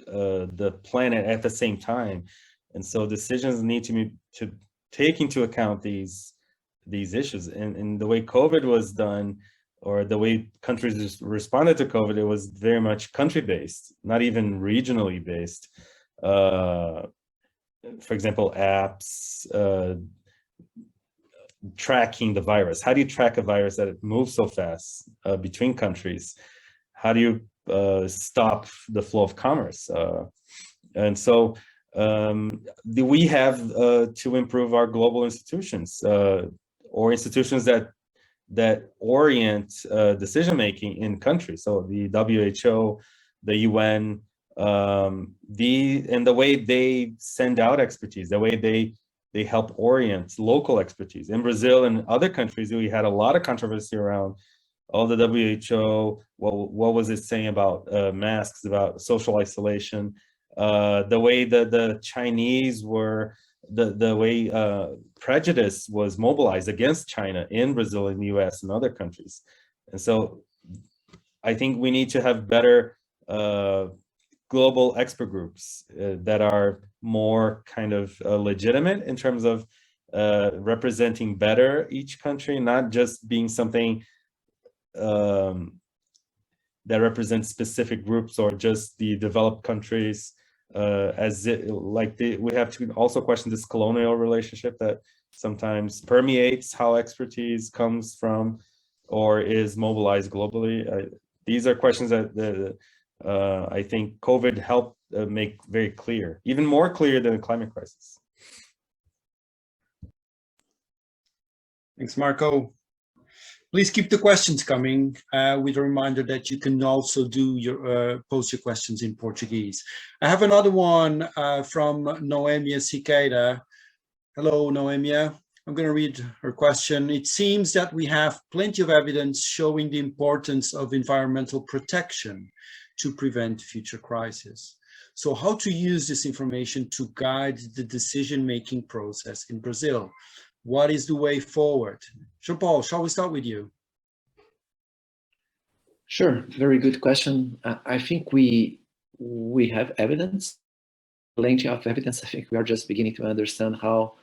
D: the planet at the same time. And so decisions need to take into account these issues. And the way COVID was done, or the way countries responded to COVID, it was very much country-based, not even regionally based. For example, apps, tracking the virus. How do you track a virus that it moves so fast between countries? How do you stop the flow of commerce? And so we have to improve our global institutions, or institutions that orient decision-making in countries. So the WHO, the UN, and the way they send out expertise, the way they help orient local expertise. In Brazil and other countries, we had a lot of controversy around all the WHO, what was it saying about masks, about social isolation, the way the Chinese were, the way prejudice was mobilized against China in Brazil, in the US, and other countries. And so I think we need to have better global expert groups that are more kind of legitimate in terms of representing better each country, not just being something that represents specific groups or just the developed countries. We have to also question this colonial relationship that sometimes permeates how expertise comes from or is mobilized globally. These are questions that I think COVID helped make very clear, even more clear than the climate crisis.
B: Thanks, Marco. Please keep the questions coming, with a reminder that you can also do post your questions in Portuguese. I have another one from Noemia Siqueira. Hello, Noemia. I'm going to read her question. It seems that we have plenty of evidence showing the importance of environmental protection to prevent future crises. So how to use this information to guide the decision-making process in Brazil? What is the way forward? Jean-Paul, shall we start with you?
E: Sure, very good question. I think we have evidence, plenty of evidence. I think we are just beginning to understand how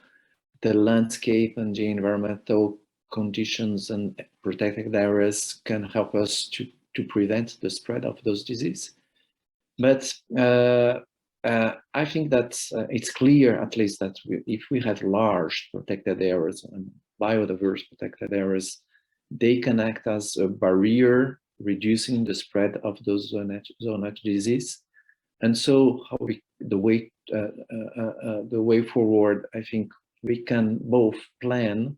E: the landscape and the environmental conditions and protected areas can help us to prevent the spread of those diseases. But I think that it's clear, at least, that if we have large protected areas and biodiverse protected areas, they can act as a barrier, reducing the spread of those zoonotic disease. And so, the way forward, I think we can both plan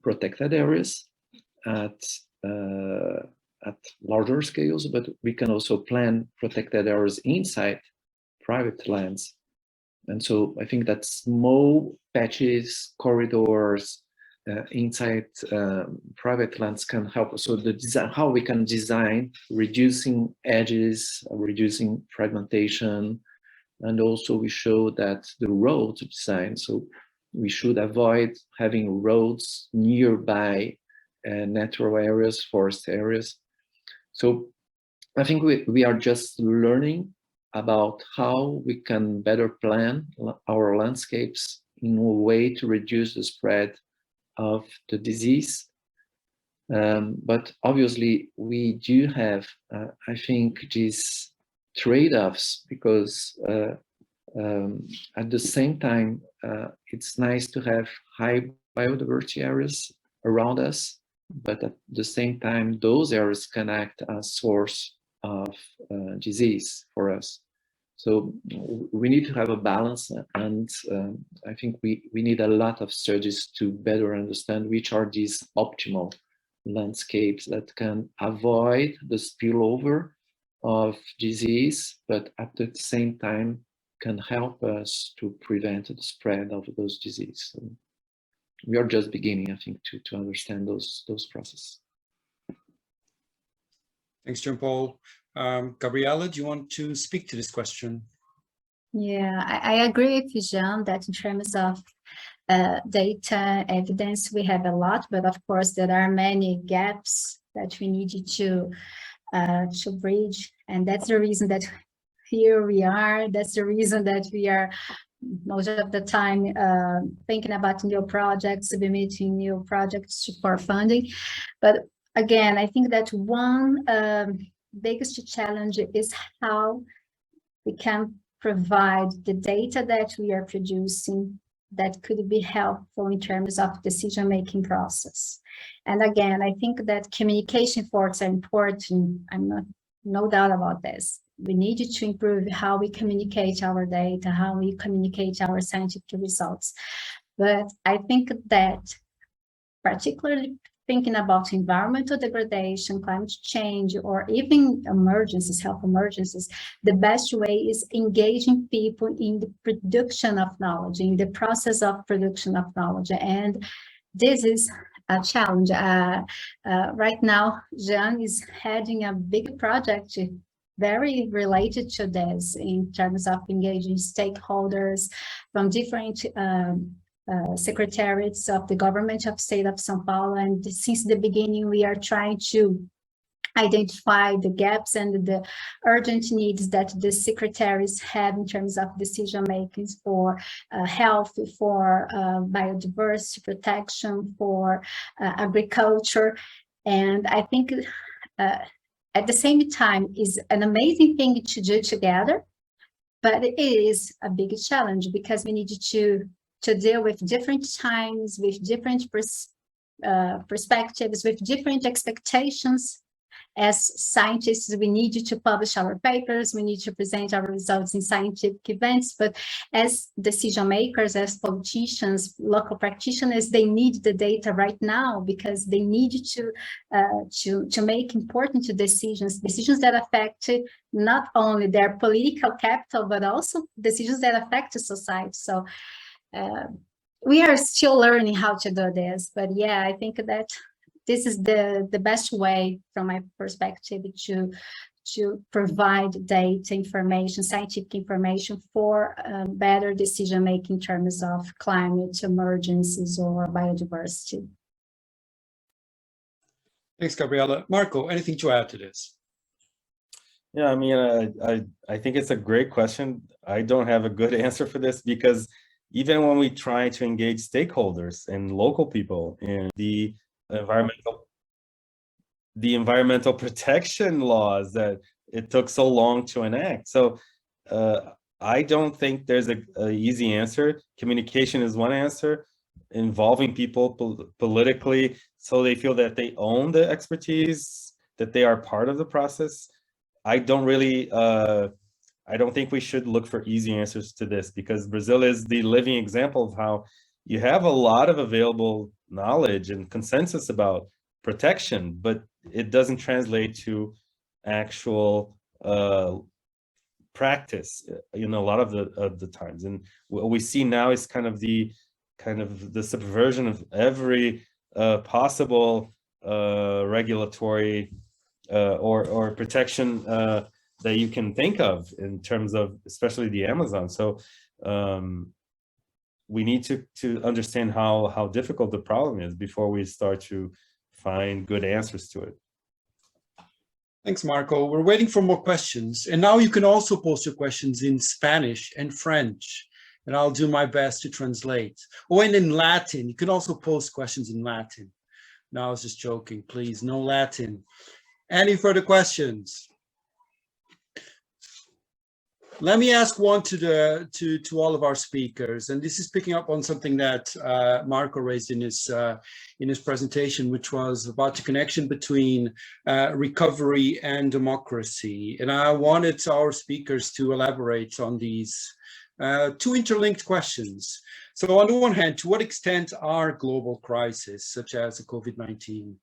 E: protected areas at at larger scales, but we can also plan protected areas inside private lands. And so I think that small patches, corridors inside private lands can help. So the design, how we can design, reducing edges, reducing fragmentation, and also we show that the road design, so we should avoid having roads nearby natural areas, forest areas. So I think we are just learning about how we can better plan our landscapes in a way to reduce the spread of the disease. But obviously we do have, I think, these trade-offs, because at the same time, it's nice to have high biodiversity areas around us, but at the same time, those areas can act as source of disease for us. So we need to have a balance, and I think we need a lot of studies to better understand which are these optimal landscapes that can avoid the spillover of disease, but at the same time can help us to prevent the spread of those diseases. So we are just beginning, I think, to understand those processes.
B: Thanks, Jean-Paul. Gabriela, do you want to speak to this question?
C: Yeah, I agree with you, Jean, that in terms of data evidence, we have a lot, but of course there are many gaps that we need to bridge, and that's the reason that here we are. That's the reason that we are most of the time thinking about new projects, submitting new projects for funding. But again, I think that one biggest challenge is how we can provide the data that we are producing that could be helpful in terms of decision-making process. And again, I think that communication efforts are important. No doubt about this. We need to improve how we communicate our data, how we communicate our scientific results. But I think that particularly thinking about environmental degradation, climate change, or even emergencies, health emergencies, the best way is engaging people in the production of knowledge, in the process of production of knowledge. And this is a challenge. Right now, Jean is heading a big project very related to this in terms of engaging stakeholders from different secretariats of the government of state of São Paulo. And since the beginning, we are trying to identify the gaps and the urgent needs that the secretaries have in terms of decision making for health, for biodiversity protection, for agriculture. And I think at the same time is an amazing thing to do together, but it is a big challenge because we need to deal with different times, with different perspectives, with different expectations. As scientists, we need to publish our papers, we need to present our results in scientific events, but as decision makers, as politicians, local practitioners, they need the data right now because they need to make important decisions that affect not only their political capital, but also decisions that affect society. So we are still learning how to do this, but yeah, I think that this is the best way, from my perspective, to provide data, information, scientific information for better decision making in terms of climate emergencies or biodiversity.
B: Thanks, Gabriela. Marco, anything to add to this?
D: Yeah, I mean, I think it's a great question. I don't have a good answer for this because even when we try to engage stakeholders and local people in the environmental protection laws that it took so long to enact. So I don't think there's a easy answer. Communication is one answer, involving people politically so they feel that they own the expertise, that they are part of the process. I don't think we should look for easy answers to this because Brazil is the living example of how you have a lot of available knowledge and consensus about protection, but it doesn't translate to actual practice, a lot of the times. And what we see now is kind of the subversion of every possible regulatory or protection that you can think of in terms of especially the Amazon. So we need to understand how difficult the problem is before we start to find good answers to it.
B: Thanks, Marco. We're waiting for more questions. And now you can also post your questions in Spanish and French, and I'll do my best to translate. Oh, and in Latin. You can also post questions in Latin. No, I was just joking. Please, no Latin. Any further questions? Let me ask one to all of our speakers, and this is picking up on something that Marco raised in his presentation, which was about the connection between recovery and democracy. And I wanted our speakers to elaborate on these two interlinked questions. So on the one hand, to what extent are global crises such as the COVID-19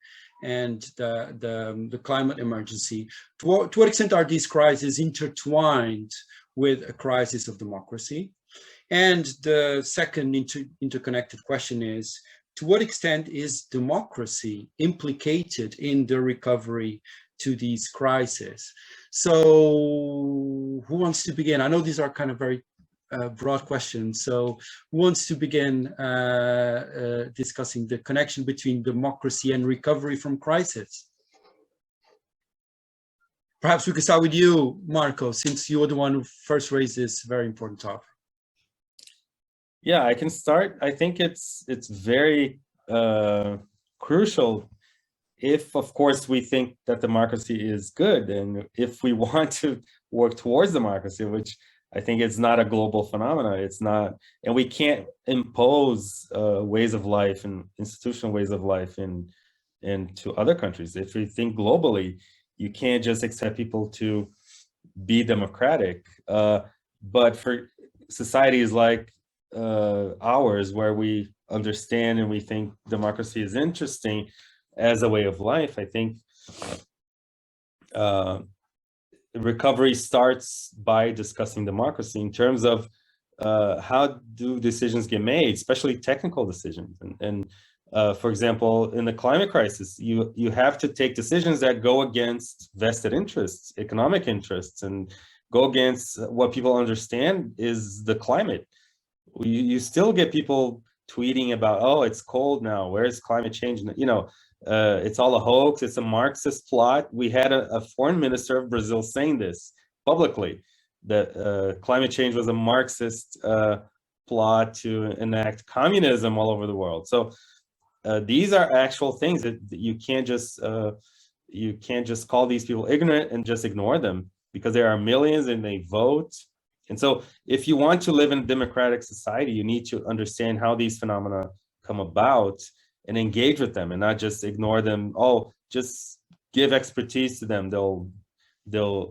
B: and the climate emergency, to what extent are these crises intertwined with a crisis of democracy? And the second interconnected question is, to what extent is democracy implicated in the recovery to these crises? So who wants to begin? I know these are kind of very broad questions. So who wants to begin discussing the connection between democracy and recovery from crisis? Perhaps we could start with you, Marco, since you were the one who first raised this very important topic.
D: Yeah, I can start. I think it's very crucial if, of course, we think that democracy is good, and if we want to work towards democracy, which I think it's not a global phenomenon. It's not, and we can't impose ways of life and institutional ways of life into other countries. If we think globally, you can't just expect people to be democratic. But for societies like ours, where we understand and we think democracy is interesting as a way of life, I think recovery starts by discussing democracy in terms of how do decisions get made, especially technical decisions. And for example, in the climate crisis, you have to take decisions that go against vested interests, economic interests, and go against what people understand is the climate. You still get people tweeting about, oh, it's cold now, where's climate change? It's all a hoax, it's a Marxist plot. We had a foreign minister of Brazil saying this publicly, that climate change was a Marxist plot to enact communism all over the world. So these are actual things that you can't just call these people ignorant and just ignore them, because there are millions and they vote. And so if you want to live in a democratic society, you need to understand how these phenomena come about and engage with them and not just ignore them. Oh, just give expertise to them. They'll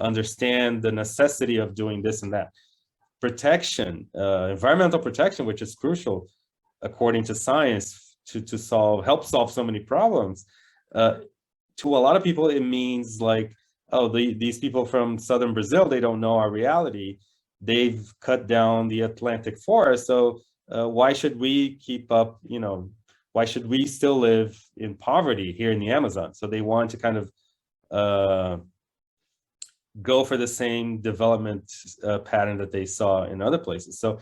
D: understand the necessity of doing this and that. Protection, environmental protection, which is crucial according to science to help solve so many problems. To a lot of people, it means like, oh, these people from southern Brazil, they don't know our reality. They've cut down the Atlantic forest. So why should we keep up, why should we still live in poverty here in the Amazon? So they want to kind of go for the same development pattern that they saw in other places. So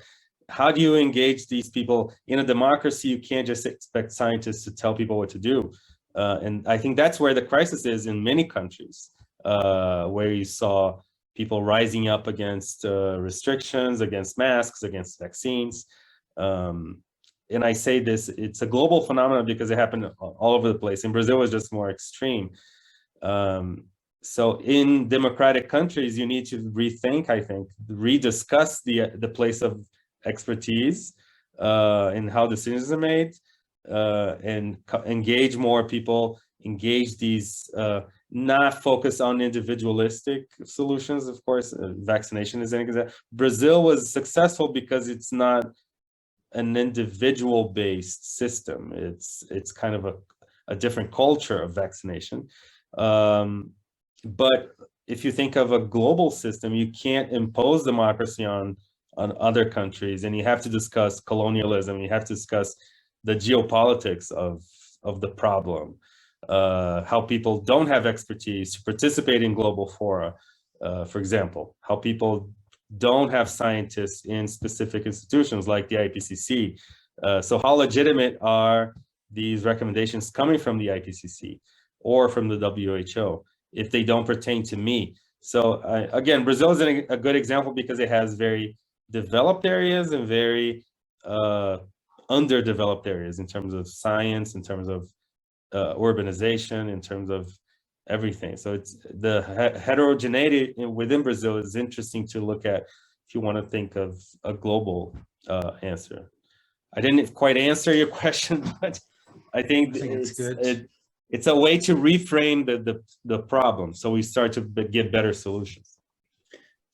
D: how do you engage these people? In a democracy, you can't just expect scientists to tell people what to do. And I think that's where the crisis is in many countries, where you saw people rising up against restrictions, against masks, against vaccines. And I say this, it's a global phenomenon because it happened all over the place. In Brazil, it was just more extreme. So in democratic countries, you need to rethink, I think, rediscuss the place of expertise and how decisions are made, and engage more people, engage these, not focus on individualistic solutions. Of course, vaccination is an example. Brazil was successful because it's not an individual-based system. It's kind of a different culture of vaccination. But if you think of a global system, you can't impose democracy on other countries, and you have to discuss colonialism, you have to discuss the geopolitics of the problem, how people don't have expertise to participate in global fora, for example, how people don't have scientists in specific institutions like the IPCC. So how legitimate are these recommendations coming from the IPCC or from the WHO if they don't pertain to me? So again, Brazil is a good example because it has very developed areas and very underdeveloped areas in terms of science, in terms of urbanization, in terms of everything. So it's the heterogeneity within Brazil is interesting to look at if you want to think of a global answer. I didn't quite answer your question, but I think
B: it's good.
D: It's a way to reframe the problem, so we start to get better solutions.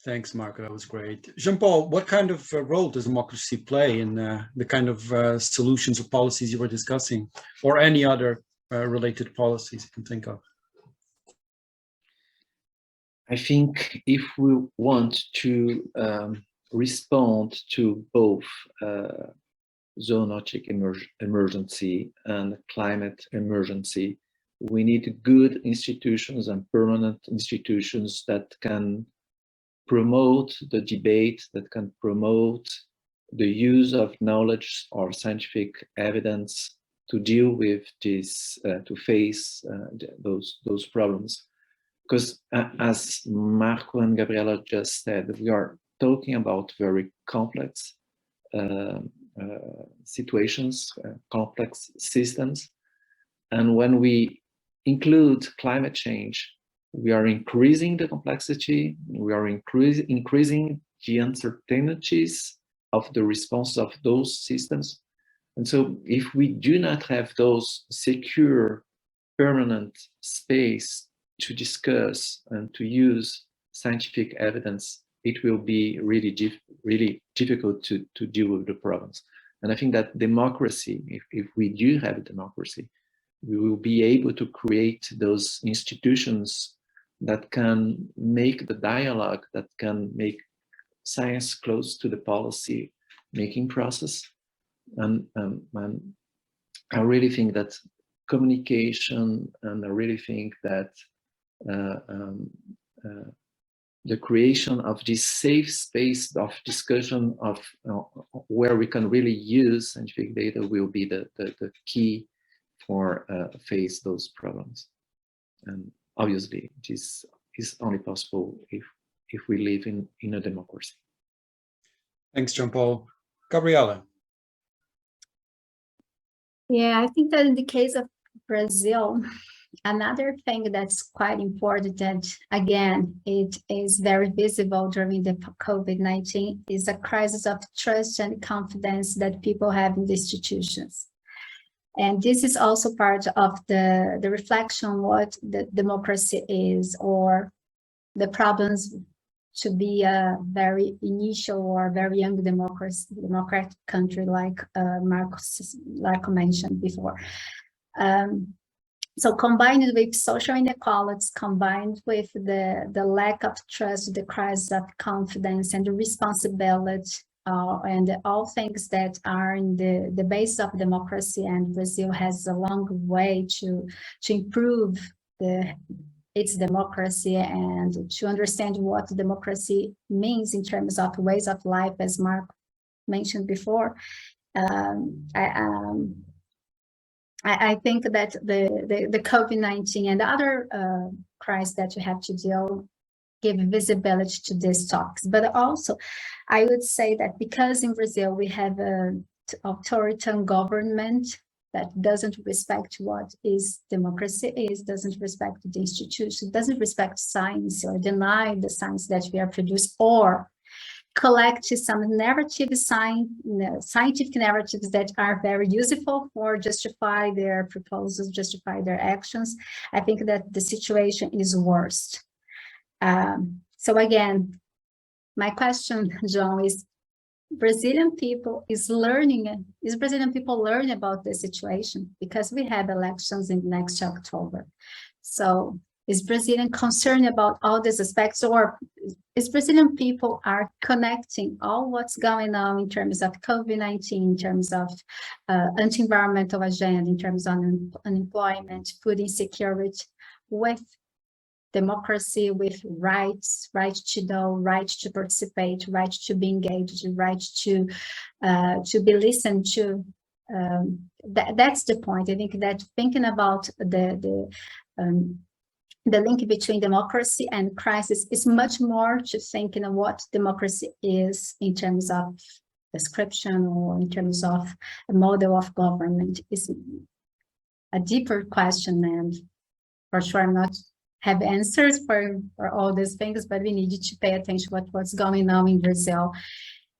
B: Thanks, Marco. That was great. Jean-Paul, what kind of role does democracy play in the kind of solutions or policies you were discussing, or any other related policies you can think of?
E: I think if we want to respond to both zoonotic emergency and climate emergency, we need good institutions and permanent institutions that can promote the debate, that can promote the use of knowledge or scientific evidence to deal with this, to face those problems. Because as Marco and Gabriela just said, we are talking about very complex situations, complex systems. And when we include climate change, we are increasing the complexity, we are increasing the uncertainties of the response of those systems. And so if we do not have those secure, permanent space to discuss and to use scientific evidence, it will be really difficult to deal with the problems. And I think that democracy, if we do have a democracy, we will be able to create those institutions that can make the dialogue, that can make science close to the policy making process. And I really think that communication, and I really think that the creation of this safe space of discussion of where we can really use scientific data will be the key for face those problems. And obviously this is only possible if we live in a democracy.
B: Thanks, Jean-Paul. Gabriela.
C: Yeah, I think that in the case of Brazil, another thing that's quite important, that again, it is very visible during the COVID-19, is a crisis of trust and confidence that people have in the institutions. And this is also part of the reflection what the democracy is, or the problems to be a very initial or very young democratic country, like Marco mentioned before. So combined with social inequalities, combined with the lack of trust, the crisis of confidence, and the responsibility, and all things that are in the base of democracy, and Brazil has a long way to improve its democracy and to understand what democracy means in terms of ways of life, as Mark mentioned before. I think that the COVID-19 and other crises that we have to deal give visibility to these topics. But also, I would say that because in Brazil we have an authoritarian government that doesn't respect what is democracy is, doesn't respect the institution, doesn't respect science, or deny the science that we are producing, or collect some narrative scientific narratives that are very useful for justify their proposals, justify their actions. I think that the situation is worse. So again, my question, John, is Brazilian people learn about the situation because we have elections in next October. So is Brazilian concerned about all these aspects, or is Brazilian people are connecting all what's going on in terms of COVID-19, in terms of anti-environmental agenda, in terms of unemployment, food insecurity, with democracy, with rights, right to know, right to participate, right to be engaged, right to be listened to. That's the point. I think that thinking about the link between democracy and crisis is much more to thinking of what democracy is in terms of description or in terms of a model of government. Is a deeper question, and for sure I'm not have answers for all these things, but we need to pay attention to what's going on in Brazil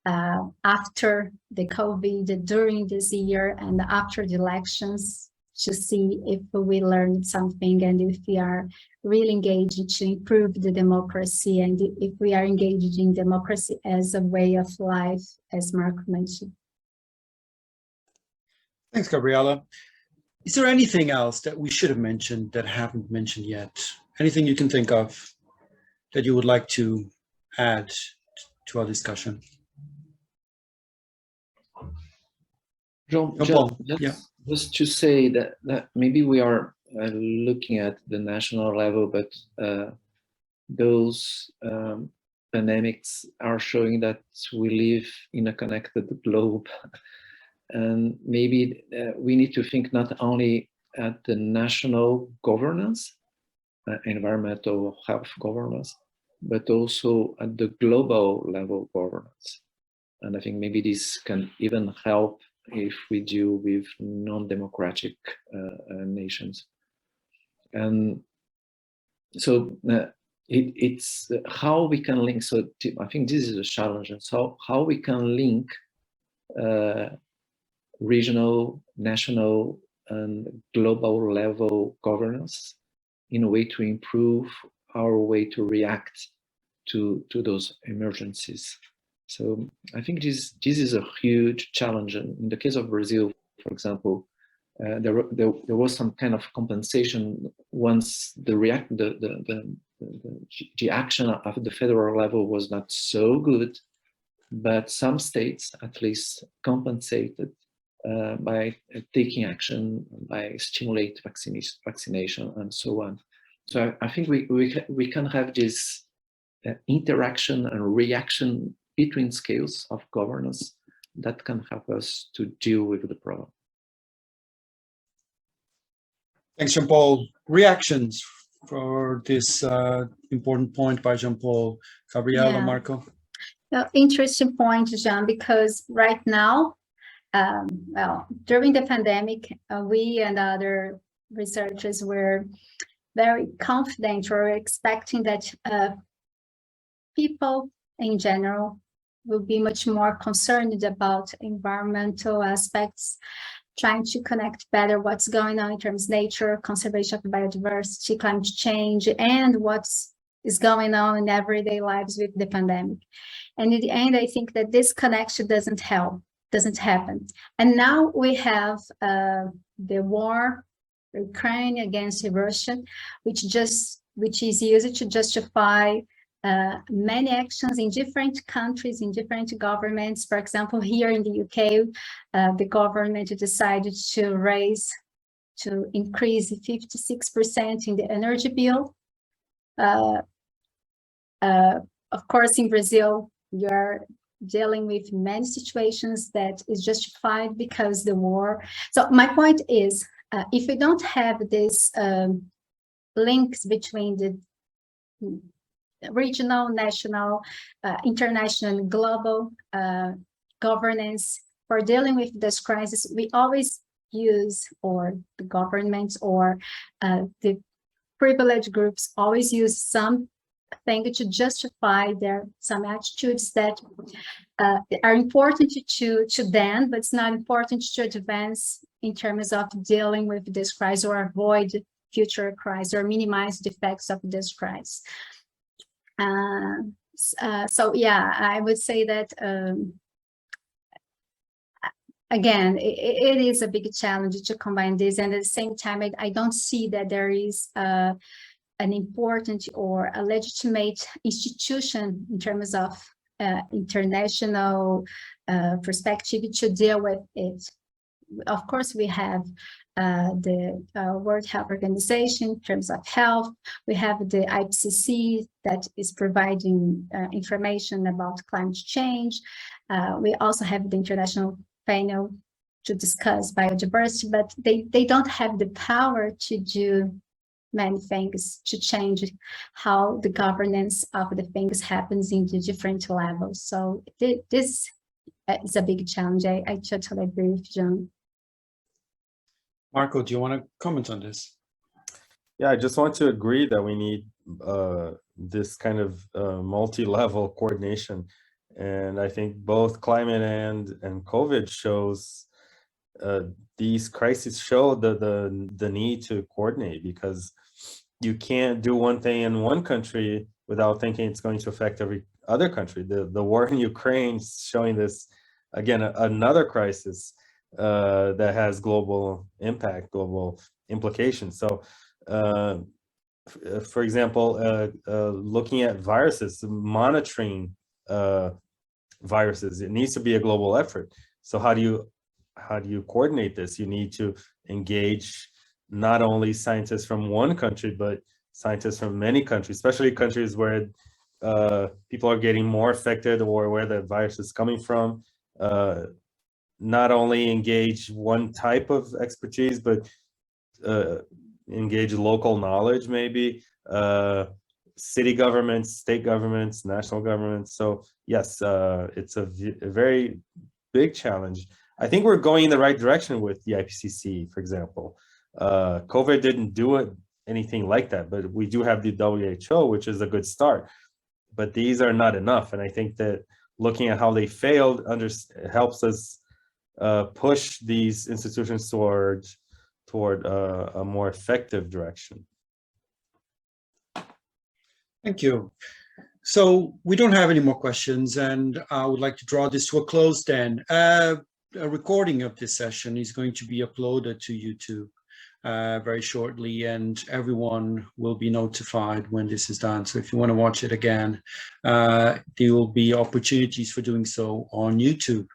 C: after the COVID, during this year, and after the elections, to see if we learned something and if we are really engaged to improve the democracy, and if we are engaged in democracy as a way of life, as Marco mentioned.
B: Thanks, Gabriela. Is there anything else that we should have mentioned that haven't mentioned yet? Anything you can think of that you would like to add to our discussion?
E: Just to say that maybe we are looking at the national level, but those pandemics are showing that we live in a connected globe. And maybe we need to think not only at the national governance, environmental health governance, but also at the global level governance. And I think maybe this can even help if we deal with non-democratic nations. And so it's how we can link. So I think this is a challenge. And so how we can link regional, national, and global level governance in a way to improve our way to react to those emergencies. So I think this is a huge challenge. And in the case of Brazil, for example, there was some kind of compensation once the action of the federal level was not so good, but some states at least compensated by taking action, by stimulate vaccination and so on. So I think we can have this interaction and reaction between scales of governance that can help us to deal with the problem.
B: Thanks, Jean-Paul. Reactions for this important point by Jean-Paul. Gabriela, Marco?
C: Interesting point, Jean, because right now, well, during the pandemic, we and other researchers were very confident or expecting that people in general will be much more concerned about environmental aspects, trying to connect better what's going on in terms of nature, conservation of biodiversity, climate change, and what is going on in everyday lives with the pandemic. And in the end, I think that this connection doesn't happen. And now we have the war, Ukraine against Russia, which is used to justify many actions in different countries, in different governments. For example, here in the UK, the government decided to increase 56% in the energy bill. Of course, in Brazil, you're dealing with many situations that is justified because the war. So my point is, if we don't have this links between the regional, national, international, and global governance for dealing with this crisis, we always use, or the governments or the privileged groups always use something to justify some attitudes that are important to them, but it's not important to advance in terms of dealing with this crisis or avoid future crisis or minimize the effects of this crisis. So yeah, I would say that again, it is a big challenge to combine this, and at the same time, I don't see that there is an important or a legitimate institution in terms of international perspective to deal with it. Of course, we have the World Health Organization in terms of health. We have the IPCC that is providing information about climate change. We also have the International Panel to discuss biodiversity, but they don't have the power to do many things to change how the governance of the things happens in the different levels. So this is a big challenge. I totally agree with John.
B: Marco, do you want to comment on this?
D: Yeah, I just want to agree that we need this kind of multi-level coordination. And I think both climate and COVID shows, these crises show the need to coordinate, because you can't do one thing in one country without thinking it's going to affect every other country. The war in Ukraine is showing this, again, another crisis that has global impact, global implications. So, for example, looking at viruses, monitoring viruses, it needs to be a global effort. So how do you coordinate this? You need to engage not only scientists from one country, but scientists from many countries, especially countries where people are getting more affected or where the virus is coming from. Not only engage one type of expertise, but engage local knowledge, maybe city governments, state governments, national governments. So yes, it's a very big challenge. I think we're going in the right direction with the IPCC, for example. COVID didn't do anything like that, but we do have the WHO, which is a good start. But these are not enough, and I think that looking at how they failed helps us push these institutions toward a more effective direction.
B: Thank you. So we don't have any more questions, and I would like to draw this to a close then. A recording of this session is going to be uploaded to YouTube very shortly, and everyone will be notified when this is done. So if you want to watch it again, there will be opportunities for doing so on YouTube.